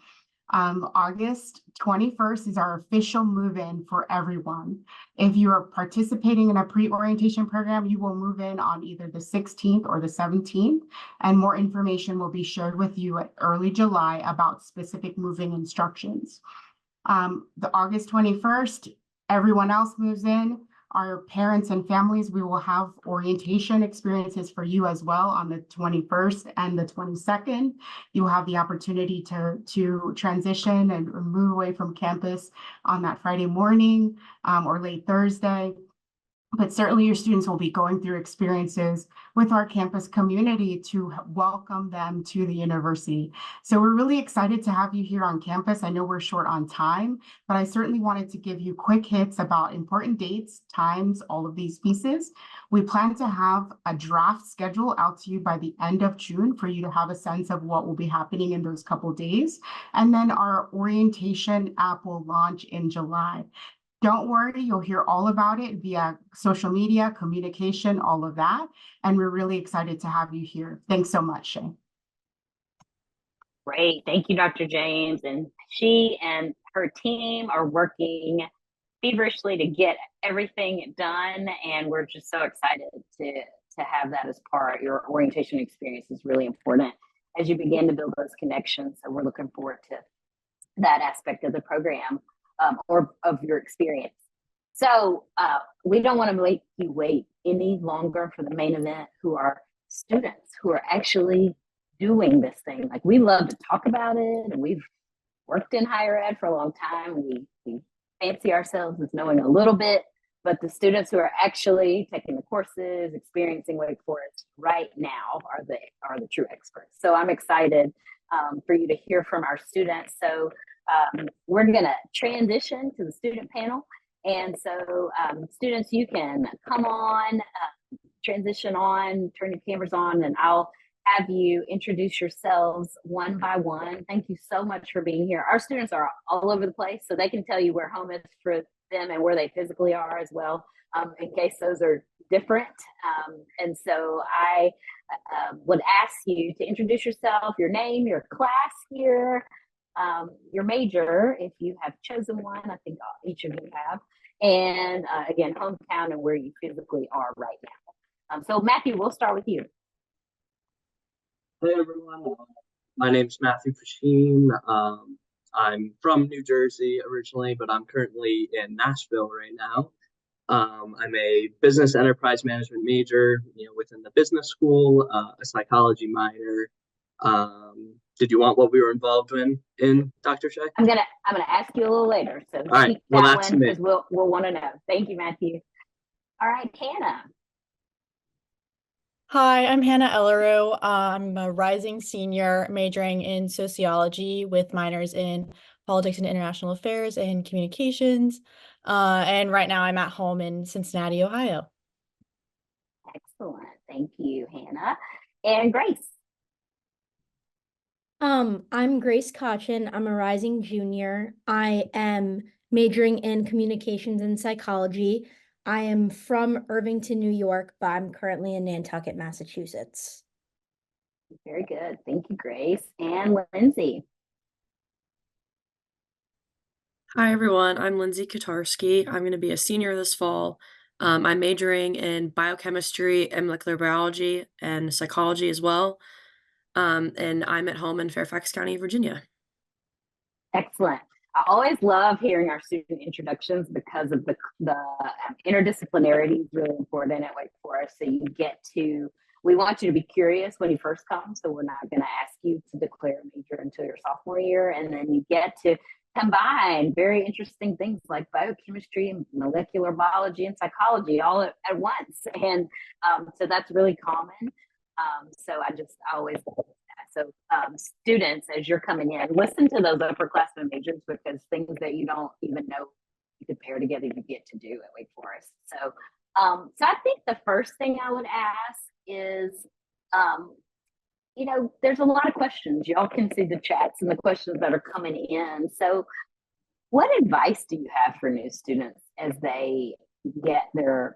Speaker 10: August 21st is our official move-in for everyone. If you are participating in a pre-orientation program, you will move in on either the 16th or the 17th, and more information will be shared with you at early July about specific moving instructions. The August 21st, everyone else moves in. Our parents and families, we will have orientation experiences for you as well on the 21st and the 22nd. You'll have the opportunity to transition and move away from campus on that Friday morning or late Thursday. but certainly your students will be going through experiences with our campus community to welcome them to the university. So we're really excited to have you here on campus. I know we're short on time, but I certainly wanted to give you quick hits about important dates, times, all of these pieces. We plan to have a draft schedule out to you by the end of June for you to have a sense of what will be happening in those couple days. And then our orientation app will launch in July. Don't worry, you'll hear all about it via social media, communication, all of that. And we're really excited to have you here. Thanks so much, Shay.
Speaker 6: Great. Thank you, Dr. James. And she and her team are working feverishly to get everything done. And we're just so excited to have that as part. Your orientation experience is really important as you begin to build those connections. So we're looking forward to that aspect of the program or of your experience. So we don't want to make you wait any longer for the main event, who are students who are actually doing this thing. Like, we love to talk about it, and we've worked in higher ed for a long time. We fancy ourselves as knowing a little bit, but the students who are actually taking the courses, experiencing Wake Forest right now are the true experts. So I'm excited for you to hear from our students. So we're going to transition to the student panel. And so students, you can come on, transition on, turn your cameras on, and I'll have you introduce yourselves one by one. Thank you so much for being here. Our students are all over the place, so they can tell you where home is for them and where they physically are as well, in case those are different. And so I would ask you to introduce yourself, your name, your class here, your major, if you have chosen one. I think each of you have. And again, hometown and where you physically are right now. So Matthew, we'll start with you.
Speaker 11: Hey everyone, my name's Matthew Fashim. I'm from New Jersey originally, but I'm currently in Nashville right now. I'm a business enterprise management major, within the business school, a psychology minor. Did you want what we were involved in Dr. Shea?
Speaker 6: I'm gonna ask you a little later. So
Speaker 11: all right,
Speaker 6: keep
Speaker 11: well,
Speaker 6: that
Speaker 11: that's
Speaker 6: one
Speaker 11: me.
Speaker 6: because we'll want to know. Thank you, Matthew. All right, Hannah.
Speaker 12: Hi, I'm Hannah Ellerow. I'm a rising senior majoring in sociology with minors in politics and international affairs and communications. And right now I'm at home in Cincinnati, Ohio.
Speaker 6: Excellent. Thank you, Hannah. And Grace.
Speaker 13: I'm Grace Cochin. I'm a rising junior. I am majoring in communications and psychology. I am from Irvington, New York, but I'm currently in Nantucket, Massachusetts.
Speaker 6: Very good. Thank you, Grace. And Lindsay.
Speaker 14: Hi, everyone. I'm Lindsay Kotarski. I'm going to be a senior this fall. I'm majoring in biochemistry and molecular biology and psychology as well. And I'm at home in Fairfax County, Virginia.
Speaker 6: Excellent. I always love hearing our student introductions because of the interdisciplinarity is really important at Wake Forest. So we want you to be curious when you first come. So we're not going to ask you to declare a major until your sophomore year. And then you get to combine very interesting things like biochemistry and molecular biology and psychology all at once. And so that's really common. So I always love that. So students, as you're coming in, listen to those upperclassmen majors, because things that you don't even know you could pair together, you get to do at Wake Forest. So, so I think the first thing I would ask is, there's a lot of questions. Y'all can see the chats and the questions that are coming in. So what advice do you have for new students as they get their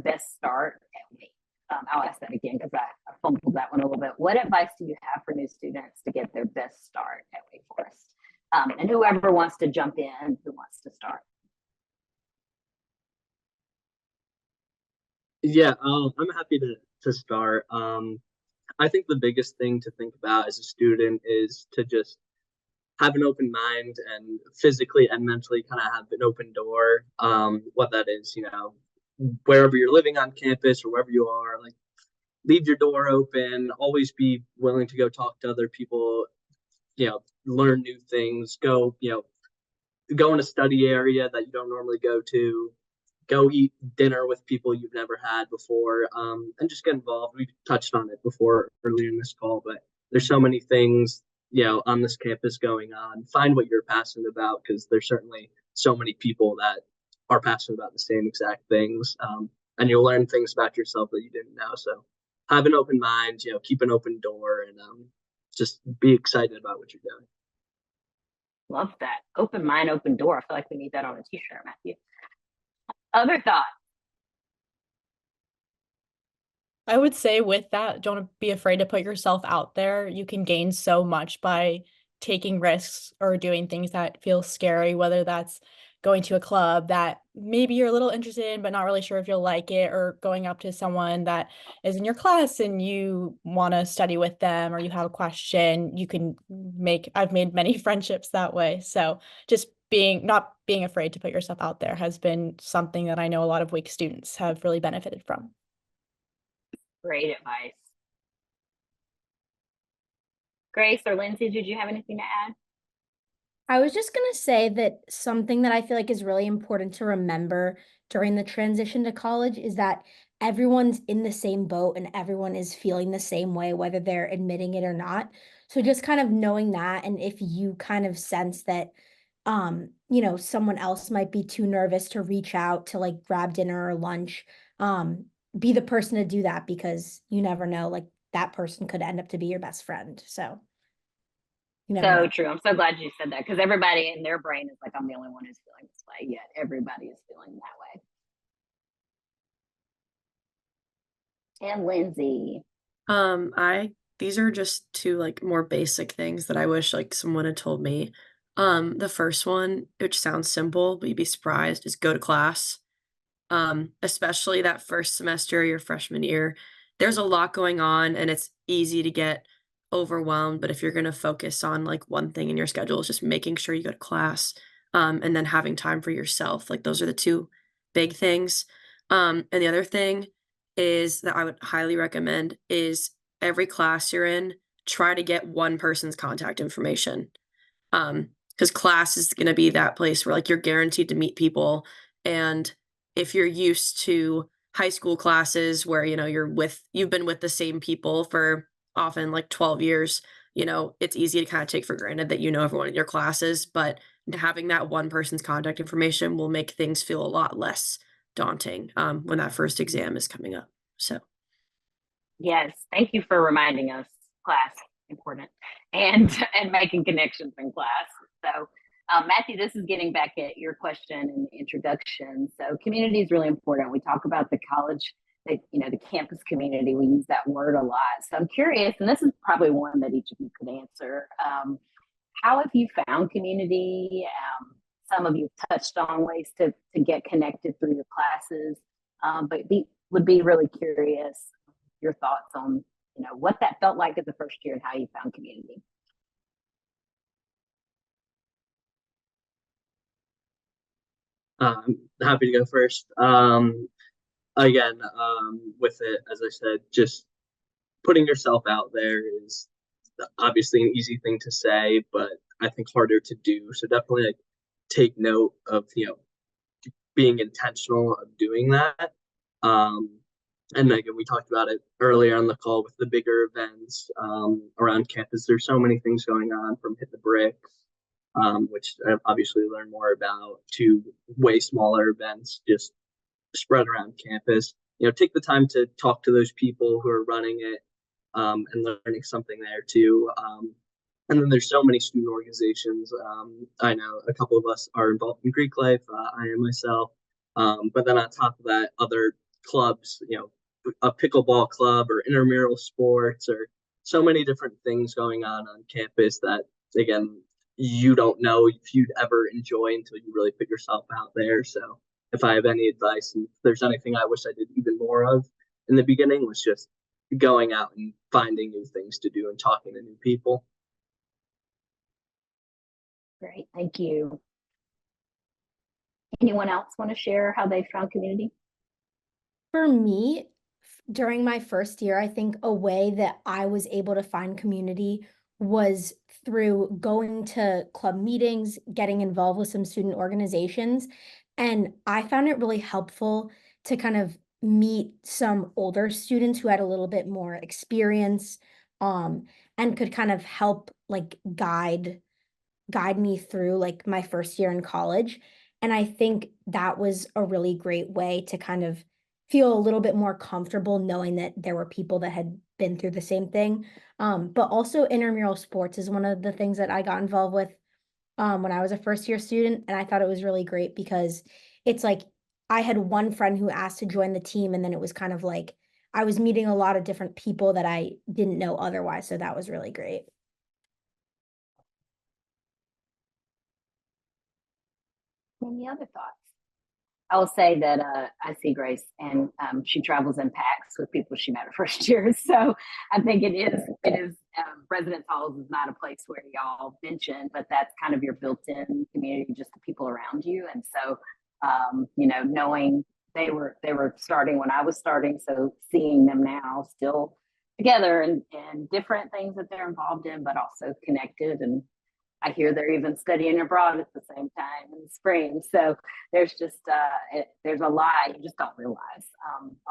Speaker 6: best start at Wake? I'll ask that again because I fumbled that one a little bit. What advice do you have for new students to get their best start at Wake Forest? And whoever wants to jump in, who wants to start?
Speaker 11: Yeah, I'm happy to start. I think the biggest thing to think about as a student is to just have an open mind and physically and mentally kind of have an open door. What that is, wherever you're living on campus or wherever you are, like, leave your door open, always be willing to go talk to other people, learn new things, go in a study area that you don't normally go to, go eat dinner with people you've never had before, and just get involved. We touched on it before earlier in this call, but there's so many things, on this campus going on. Find what you're passionate about, because there's certainly so many people that are passionate about the same exact things. And you'll learn things about yourself that you didn't know. So have an open mind, keep an open door, and just be excited about what you're doing.
Speaker 6: Love that. Open mind, open door. I feel like we need that on a t-shirt, Matthew. Other thoughts?
Speaker 12: I would say with that, don't be afraid to put yourself out there. You can gain so much by taking risks or doing things that feel scary, whether that's going to a club that maybe you're a little interested in, but not really sure if you'll like it, or going up to someone that is in your class and you want to study with them, or you have a question. I've made many friendships that way. So just not being afraid to put yourself out there has been something that I know a lot of Wake students have really benefited from.
Speaker 6: Great advice. Grace or Lindsay, did you have anything to add?
Speaker 13: I was just going to say that something that I feel like is really important to remember during the transition to college is that everyone's in the same boat and everyone is feeling the same way, whether they're admitting it or not. So just kind of knowing that, and if you kind of sense that, someone else might be too nervous to reach out to like grab dinner or lunch, be the person to do that, because you never know, like that person could end up to be your best friend. So you never know.
Speaker 6: True. I'm so glad you said that, because everybody in their brain is like, I'm the only one who's feeling this way. Yet everybody is feeling that way. And Lindsay.
Speaker 14: These are just two like more basic things that I wish like someone had told me. The first one, which sounds simple, but you'd be surprised, is go to class. Especially that first semester, your freshman year. There's a lot going on and it's easy to get overwhelmed, but if you're going to focus on like one thing in your schedule, is just making sure you go to class, and then having time for yourself. Like those are the two big things. And the other thing is that I would highly recommend is every class you're in, try to get one person's contact information. Because class is going to be that place where like you're guaranteed to meet people. And if you're used to high school classes where, you've been with the same people for often like 12 years, it's easy to kind of take for granted that everyone in your classes, but having that one person's contact information will make things feel a lot less daunting when that first exam is coming up. So
Speaker 6: Yes, thank you for reminding us. Class important, and making connections in class. So Matthew, this is getting back at your question and introduction. So community is really important. We talk about the college, the campus community. We use that word a lot. So I'm curious, and this is probably one that each of you could answer. How have you found community? Some of you touched on ways to get connected through your classes, but would be really curious your thoughts on what that felt like as a first year and how you found community.
Speaker 11: I'm happy to go first. Again, with it, as I said, just putting yourself out there is obviously an easy thing to say, but I think harder to do. So definitely take note of, being intentional of doing that. And again, we talked about it earlier on the call with the bigger events around campus. There's so many things going on, from Hit the Bricks, which I've obviously learned more about, to way smaller events just spread around campus. Take the time to talk to those people who are running it, and learning something there too. And then there's so many student organizations. I know a couple of us are involved in Greek life. I am myself. But then on top of that, other clubs, a pickleball club or intramural sports, or so many different things going on campus that, again, you don't know if you'd ever enjoy until you really put yourself out there. So if I have any advice, and if there's anything I wish I did even more of in the beginning, was just going out and finding new things to do and talking to new people.
Speaker 6: Great, thank you. Anyone else want to share how they found community?
Speaker 13: For me, during my first year, I think a way that I was able to find community was through going to club meetings, getting involved with some student organizations, And I found it really helpful to kind of meet some older students who had a little bit more experience, and could kind of help like guide me through like my first year in college. And I think that was a really great way to kind of feel a little bit more comfortable knowing that there were people that had been through the same thing. But also intramural sports is one of the things that I got involved with when I was a first year student. And I thought it was really great because it's like I had one friend who asked to join the team, and then it was kind of like I was meeting a lot of different people that I didn't know otherwise. So that was really great.
Speaker 6: Any other thoughts? I will say that I see Grace, and she travels in packs with people she met her first year. So I think it is residence halls is not a place where y'all mention, but that's kind of your built-in community, just the people around you. And so knowing they were starting when I was starting, so seeing them now still together and different things that they're involved in, but also connected. And I hear they're even studying abroad at the same time in the spring. So there's just there's a lot you just don't realize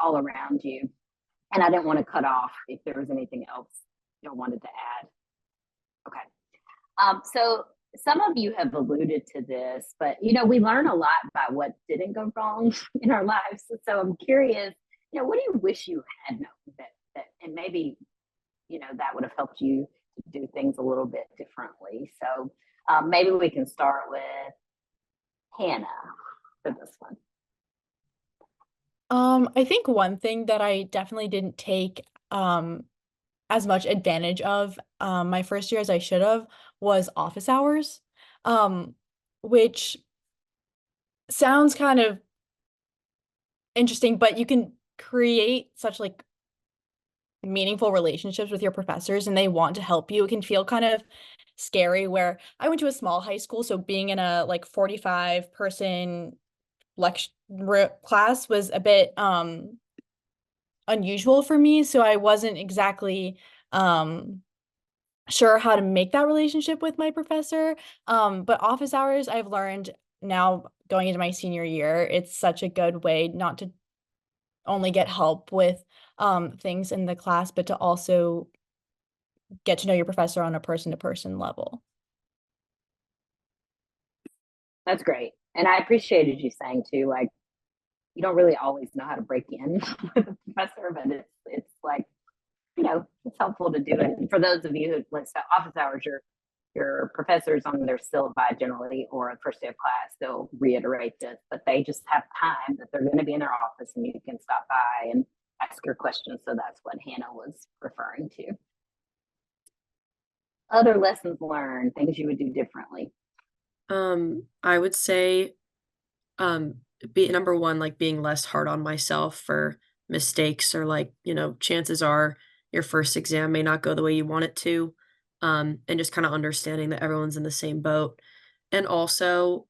Speaker 6: all around you. And I didn't want to cut off if there was anything else you wanted to add. Okay. So some of you have alluded to this, but we learn a lot by what didn't go wrong in our lives. So I'm curious, what do you wish you had known that and maybe that would have helped you to do things a little bit differently. So maybe we can start with Hannah for this one.
Speaker 12: I think one thing that I definitely didn't take as much advantage of my first year as I should have was office hours, which sounds kind of interesting, but you can create such like meaningful relationships with your professors and they want to help you. It can feel kind of scary where I went to a small high school, so being in a like 45 person lecture class was a bit unusual for me, so I wasn't exactly sure how to make that relationship with my professor. But office hours, I've learned now going into my senior year, it's such a good way not to only get help with things in the class, but to also get to know your professor on a person-to-person level.
Speaker 6: That's great. And I appreciated you saying too, like, you don't really always know how to break in with a professor, but it's like, it's helpful to do it. And for those of you who let's say office hours, your professors on their syllabi generally or a first day of class, they'll reiterate this, but they just have time that they're going to be in their office and you can stop by and ask your questions. So that's what Hannah was referring to. Other lessons learned, things you would do differently.
Speaker 14: I would say be number one, like being less hard on myself for mistakes or like, chances are your first exam may not go the way you want it to. And just kind of understanding that everyone's in the same boat. And also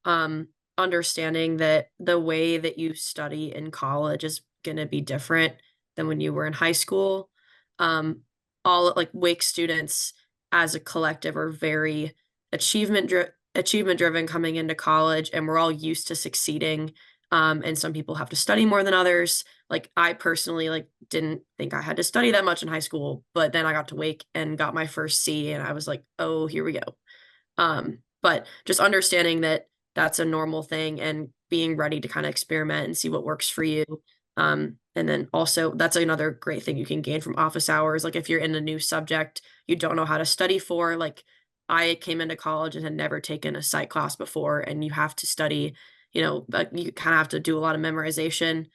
Speaker 14: understanding that the way that you study in college is going to be different than when you were in high school. All like Wake students as a collective are very achievement driven coming into college, and we're all used to succeeding. And some people have to study more than others. Like I personally didn't think I had to study that much in high school, but then I got to Wake and got my first C and I was like, oh, here we go. But just understanding that that's a normal thing and being ready to kind of experiment and see what works for you. And then also that's another great thing you can gain from office hours. Like if you're in a new subject you don't know how to study for, like I came into college and had never taken a psych class before, and you have to study, but you kind of have to do a lot of memorization.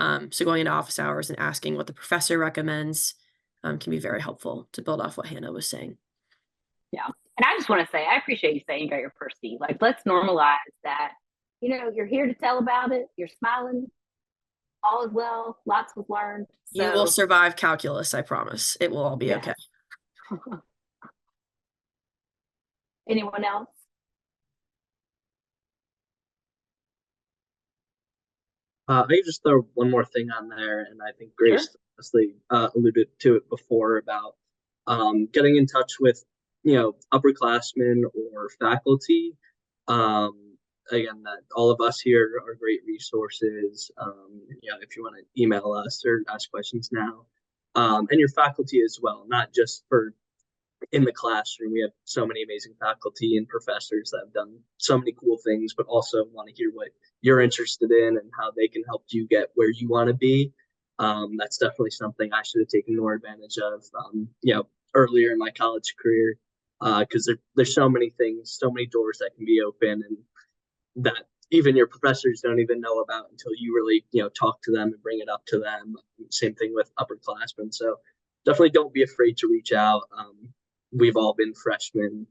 Speaker 14: So going into office hours and asking what the professor recommends can be very helpful to build off what Hannah was saying.
Speaker 6: Yeah. And I just want to say, I appreciate you saying you got your first C. Like, let's normalize that. You're here to tell about it. You're smiling. All is well. Lots was learned. So,
Speaker 14: you will survive calculus, I promise. It will all be okay.
Speaker 6: Anyone else?
Speaker 11: I just throw one more thing on there, and I think Grace honestly alluded to it before about getting in touch with upperclassmen or faculty. again, that all of us here are great resources. If you want to email us or ask questions now, and your faculty as well, not just for in the classroom. We have so many amazing faculty and professors that have done so many cool things, but also want to hear what you're interested in and how they can help you get where you want to be. That's definitely something I should have taken more advantage of, earlier in my college career, because there's so many things, so many doors that can be open, and that even your professors don't even know about until you really, talk to them and bring it up to them. Same thing with upperclassmen. So definitely don't be afraid to reach out. We've all been freshmen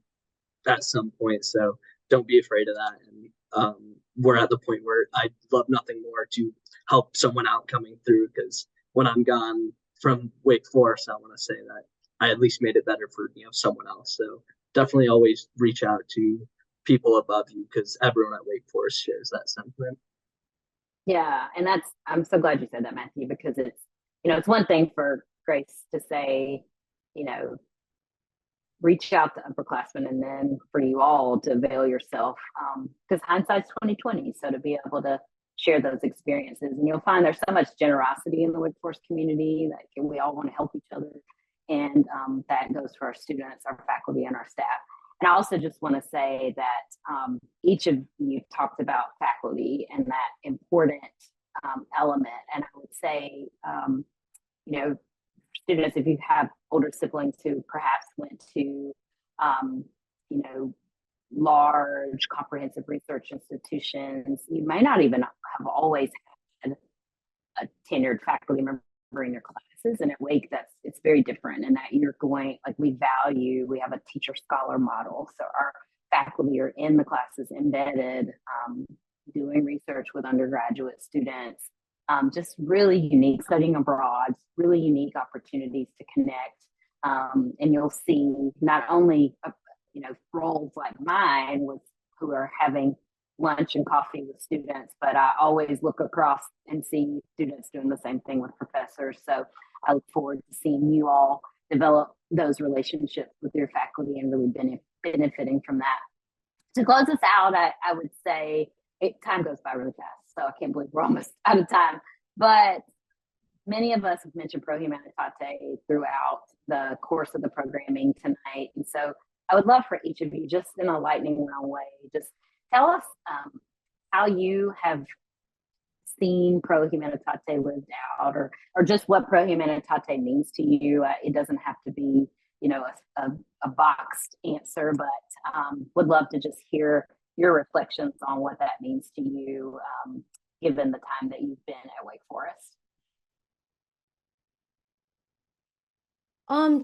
Speaker 11: at some point, so don't be afraid of that. And we're at the point where I'd love nothing more to help someone out coming through, because when I'm gone from Wake Forest, I want to say that I at least made it better for someone else. So definitely always reach out to people above you, because everyone at Wake Forest shares that sentiment.
Speaker 6: Yeah, and I'm so glad you said that, Matthew, because it's one thing for Grace to say, reach out to upperclassmen, and then for you all to avail yourself, because hindsight's 2020. So to be able to share those experiences, and you'll find there's so much generosity in the Wake Forest community that we all want to help each other, and that goes for our students, our faculty, and our staff. And I also just want to say that each of you talked about faculty and that important element. And I would say, students, if you have older siblings who perhaps went to, large comprehensive research institutions, you may not even have always had a tenured faculty member in your classes. And at Wake, it's very different in that you're going, like, we have a teacher scholar model. So our faculty are in the classes embedded, doing research with undergraduate students, just really unique, studying abroad, really unique opportunities to connect. And you'll see not only, roles like mine who are having lunch and coffee with students, but I always look across and see students doing the same thing with professors. So I look forward to seeing you all develop those relationships with your faculty and really benefiting from that. To close us out, I would say time goes by really fast, so I can't believe we're almost out of time. But many of us have mentioned Pro Humanitate throughout the course of the programming tonight. And so I would love for each of you, just in a lightning round way, just tell us how you have seen Pro Humanitate lived out, or just what Pro Humanitate means to you. It doesn't have to be, a boxed answer, but would love to just hear your reflections on what that means to you, given the time that you've been at Wake Forest.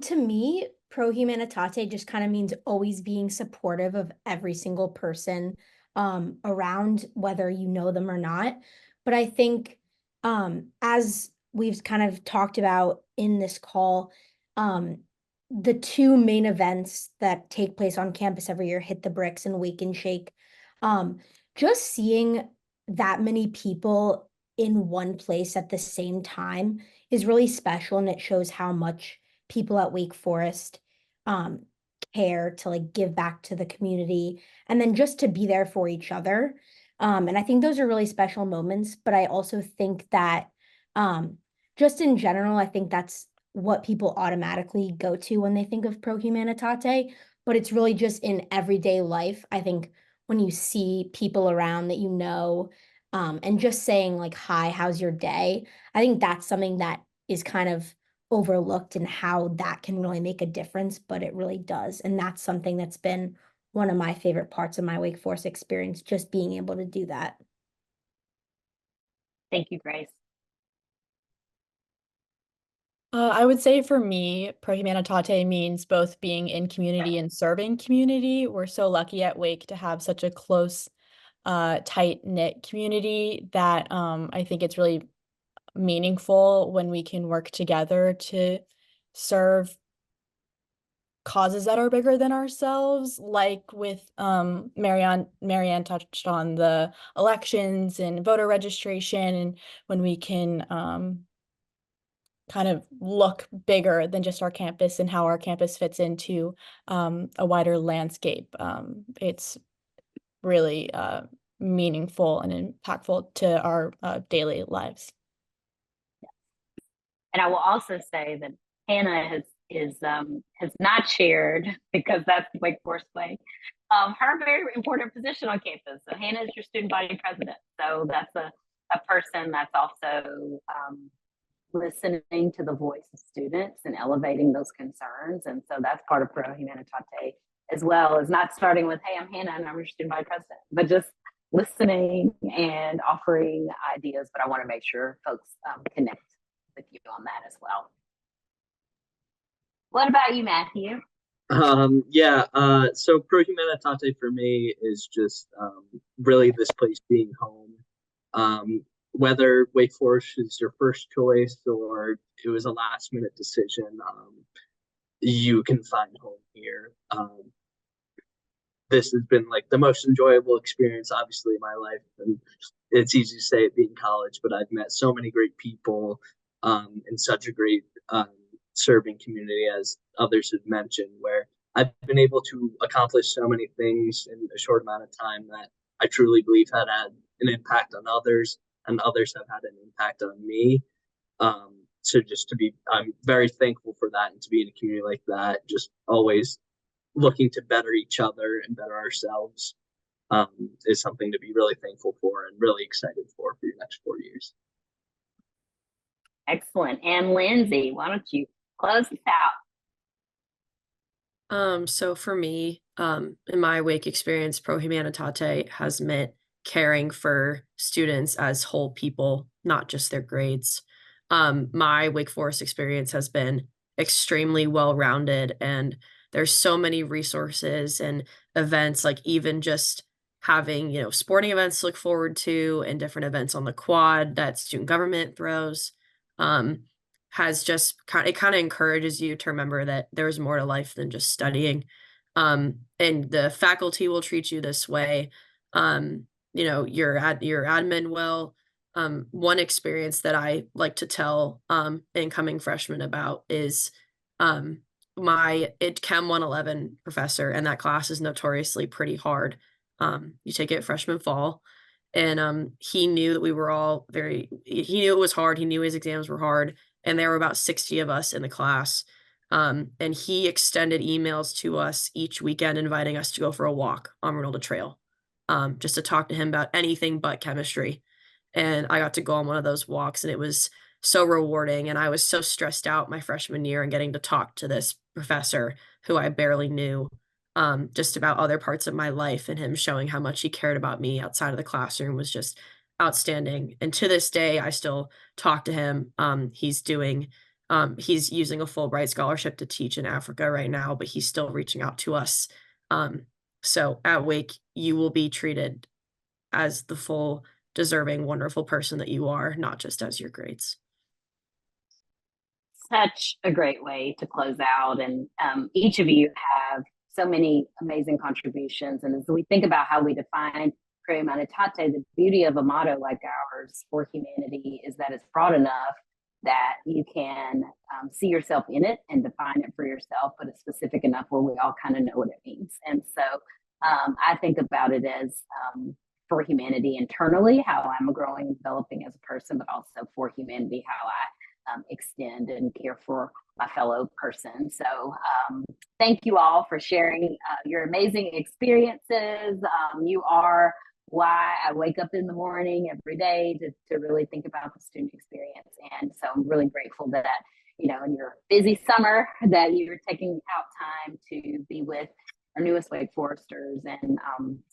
Speaker 13: To me, Pro Humanitate just kind of means always being supportive of every single person around, whether you know them or not. But I think as we've kind of talked about in this call, the two main events that take place on campus every year, Hit the Bricks and Wake and Shake, just seeing that many people in one place at the same time is really special, and it shows how much people at Wake Forest care to like give back to the community, and then just to be there for each other. And I think those are really special moments, but I also think that just in general, I think that's what people automatically go to when they think of Pro Humanitate, but it's really just in everyday life. I think when you see people around that and just saying like, hi, how's your day? I think that's something that is kind of overlooked in how that can really make a difference, but it really does. And that's something that's been one of my favorite parts of my Wake Forest experience, just being able to do that.
Speaker 6: Thank you, Grace.
Speaker 12: I would say for me, Pro Humanitate means both being in community and serving community. We're so lucky at Wake to have such a close, tight-knit community that I think it's really meaningful when we can work together to serve causes that are bigger than ourselves, like with Marianne touched on the elections and voter registration, and when we can kind of look bigger than just our campus and how our campus fits into a wider landscape. It's really meaningful and impactful to our daily lives.
Speaker 6: And I will also say that Hannah has not shared, because that's the Wake Forest way, her very important position on campus. So Hannah is your student body president. So that's a person that's also listening to the voice of students and elevating those concerns. And so that's part of Pro Humanitate as well, is not starting with, hey, I'm Hannah and I'm your student body president, but just listening and offering ideas. But I want to make sure folks connect with you on that as well. What about you, Matthew?
Speaker 11: So Pro Humanitate for me is just really this place being home. Whether Wake Forest is your first choice or it was a last minute decision, you can find home here. This has been like the most enjoyable experience, obviously, in my life. And it's easy to say it being college, but I've met so many great people in such a great serving community, as others have mentioned, where I've been able to accomplish so many things in a short amount of time that I truly believe had an impact on others, and others have had an impact on me. So just I'm very thankful for that, and to be in a community like that, just always looking to better each other and better ourselves is something to be really thankful for and really excited for your next 4 years.
Speaker 6: Excellent. And Lindsay, why don't you close this out?
Speaker 14: So for me, in my Wake experience, Pro Humanitate has meant caring for students as whole people, not just their grades. My Wake Forest experience has been extremely well-rounded, and there's so many resources and events, like even just having, sporting events to look forward to and different events on the quad that student government throws. Has just kind of encourages you to remember that there's more to life than just studying. And the faculty will treat you this way. Your admin will. One experience that I like to tell incoming freshmen about is my Chem 111 professor, and that class is notoriously pretty hard. You take it freshman fall. And he knew that we were all he knew it was hard. He knew his exams were hard. And there were about 60 of us in the class. And he extended emails to us each weekend, inviting us to go for a walk on Ronaldo Trail, just to talk to him about anything but chemistry. And I got to go on one of those walks, and it was so rewarding. And I was so stressed out my freshman year and getting to talk to this professor who I barely knew, just about other parts of my life, and him showing how much he cared about me outside of the classroom was just outstanding. And to this day, I still talk to him. He's using a Fulbright scholarship to teach in Africa right now, but he's still reaching out to us. So at Wake, you will be treated as the full, deserving, wonderful person that you are, not just as your grades.
Speaker 6: Such a great way to close out. And each of you have so many amazing contributions. And as we think about how we define Pro Humanitate, the beauty of a motto like ours for humanity is that it's broad enough that you can see yourself in it and define it for yourself, but it's specific enough where we all kind of know what it means. And so I think about it as for humanity internally, how I'm growing and developing as a person, but also for humanity, how I extend and care for my fellow person. So thank you all for sharing your amazing experiences. You are why I wake up in the morning every day to really think about the student experience. And so I'm really grateful that, in your busy summer, that you're taking out time to be with our newest Wake Foresters, and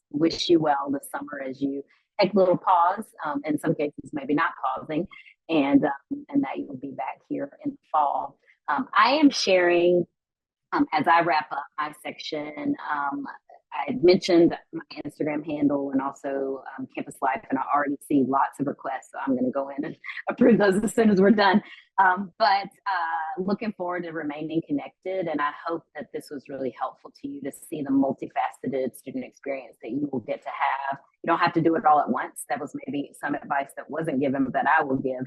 Speaker 6: wish you well this summer as you take a little pause, in some cases maybe not pausing, and that you will be back here in the fall. I am sharing, as I wrap up my section, I had mentioned my Instagram handle and also Campus Life, and I already see lots of requests, so I'm going to go in and approve those as soon as we're done. But looking forward to remaining connected, and I hope that this was really helpful to you to see the multifaceted student experience that you will get to have. You don't have to do it all at once. That was maybe some advice that wasn't given, but that I will give.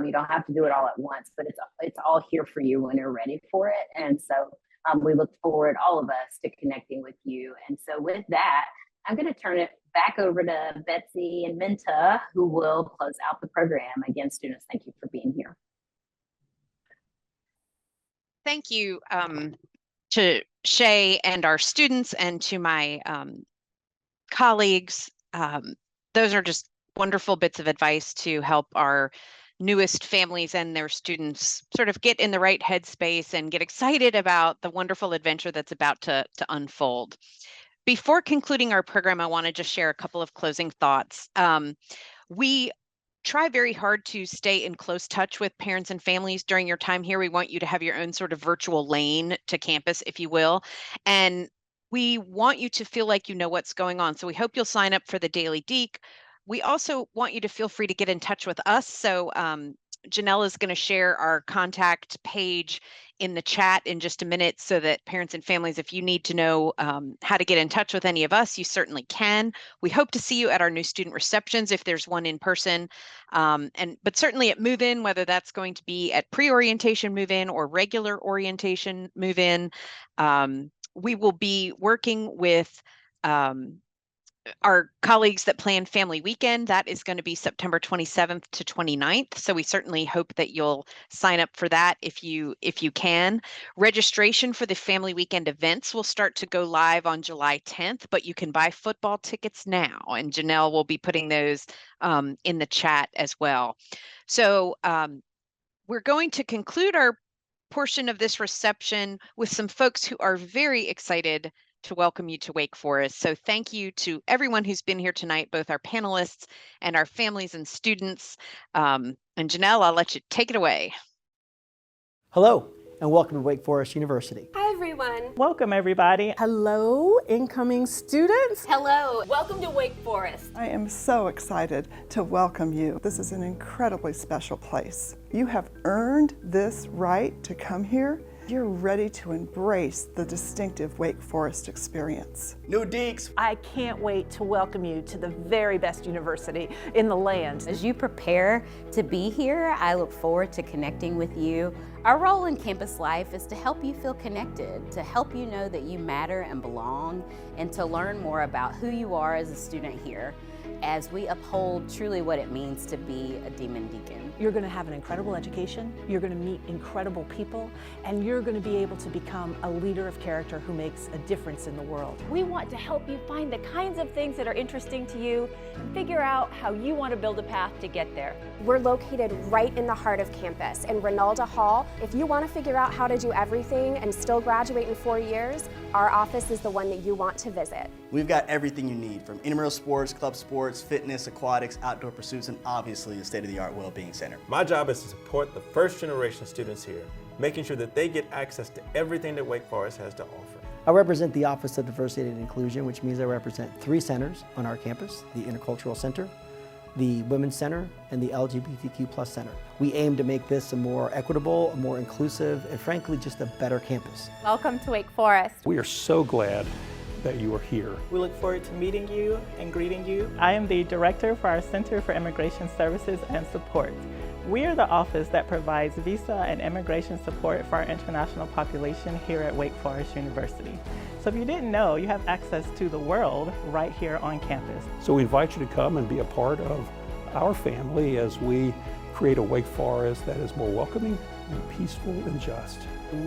Speaker 6: You don't have to do it all at once, but it's all here for you when you're ready for it. And so we look forward, all of us, to connecting with you. And so with that, I'm going to turn it back back over to Betsy and Minta, who will close out the program. Again, students, thank you for being here.
Speaker 3: Thank you to Shay and our students and to my colleagues. Those are just wonderful bits of advice to help our newest families and their students sort of get in the right headspace and get excited about the wonderful adventure that's about to unfold. Before concluding our program, I want to just share a couple of closing thoughts. We try very hard to stay in close touch with parents and families during your time here. We want you to have your own sort of virtual lane to campus, if you will. And we want you to feel like you know what's going on. So we hope you'll sign up for the Daily Deac. We also want you to feel free to get in touch with us. So Janelle is going to share our contact page in the chat in just a minute so that parents and families, if you need to know how to get in touch with any of us, you certainly can. We hope to see you at our new student receptions if there's one in person, but certainly at move-in, whether that's going to be at pre-orientation move-in or regular orientation move-in. We will be working with our colleagues that plan Family Weekend. That is going to be September 27th to 29th. So we certainly hope that you'll sign up for that if you can. Registration for the Family Weekend events will start to go live on July 10th, but you can buy football tickets now, and Janelle will be putting those in the chat as well. So we're going to conclude our portion of this reception with some folks who are very excited to welcome you to Wake Forest. So thank you to everyone who's been here tonight, both our panelists and our families and students. And Janelle, I'll let you take it away.
Speaker 15: Hello, and welcome to Wake Forest University.
Speaker 16: Hi, everyone.
Speaker 17: Welcome, everybody.
Speaker 16: Hello, incoming students. Hello, welcome to Wake Forest.
Speaker 18: I am so excited to welcome you. This is an incredibly special place. You have earned this right to come here. You're ready to embrace the distinctive Wake Forest experience.
Speaker 15: New Deacs.
Speaker 16: I can't wait to welcome you to the very best university in the land.
Speaker 19: As you prepare to be here, I look forward to connecting with you. Our role in campus life is to help you feel connected, to help you know that you matter and belong, and to learn more about who you are as a student here as we uphold truly what it means to be a Demon Deacon.
Speaker 16: You're going to have an incredible education, you're going to meet incredible people, and you're going to be able to become a leader of character who makes a difference in the world. We want to help you find the kinds of things that are interesting to you and figure out how you want to build a path to get there.
Speaker 20: We're located right in the heart of campus in Rinalda Hall. If you want to figure out how to do everything and still graduate in 4 years, our office is the one that you want to visit.
Speaker 15: We've got everything you need, from intramural sports, club sports, fitness, aquatics, outdoor pursuits, and obviously a state-of-the-art well-being center.
Speaker 21: My job is to support the first generation students here, making sure that they get access to everything that Wake Forest has to offer.
Speaker 15: I represent the Office of Diversity and Inclusion, which means I represent 3 centers on our campus: the Intercultural Center, the Women's Center, and the LGBTQ+ Center. We aim to make this a more equitable, a more inclusive, and frankly, just a better campus.
Speaker 22: Welcome to Wake Forest.
Speaker 23: We are so glad that you are here.
Speaker 17: We look forward to meeting you and greeting you. I am the director for our Center for Immigration Services and Support. We are the office that provides visa and immigration support for our international population here at Wake Forest University. So if you didn't know, you have access to the world right here on campus.
Speaker 23: So we invite you to come and be a part of our family as we create a Wake Forest that is more welcoming and peaceful and just.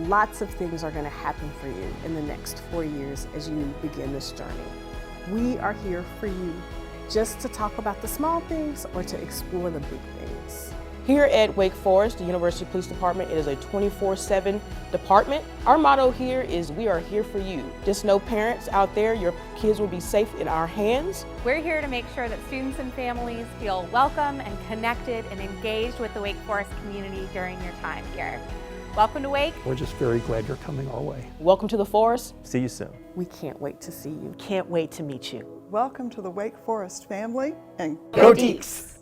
Speaker 24: Lots of things are going to happen for you in the next 4 years as you begin this journey. We are here for you, just to talk about the small things or to explore the big things.
Speaker 25: Here at Wake Forest, the University Police Department, it is a 24/7 department. Our motto here is we are here for you. Just know, parents out there, your kids will be safe in our hands.
Speaker 22: We're here to make sure that students and families feel welcome and connected and engaged with the Wake Forest community during your time here. Welcome to Wake.
Speaker 23: We're just very glad you're coming our way.
Speaker 25: Welcome to the Forest.
Speaker 21: See you soon.
Speaker 24: We can't wait to see you.
Speaker 16: Can't wait to meet you.
Speaker 18: Welcome to the Wake Forest family, and
Speaker 24: Go Deacs!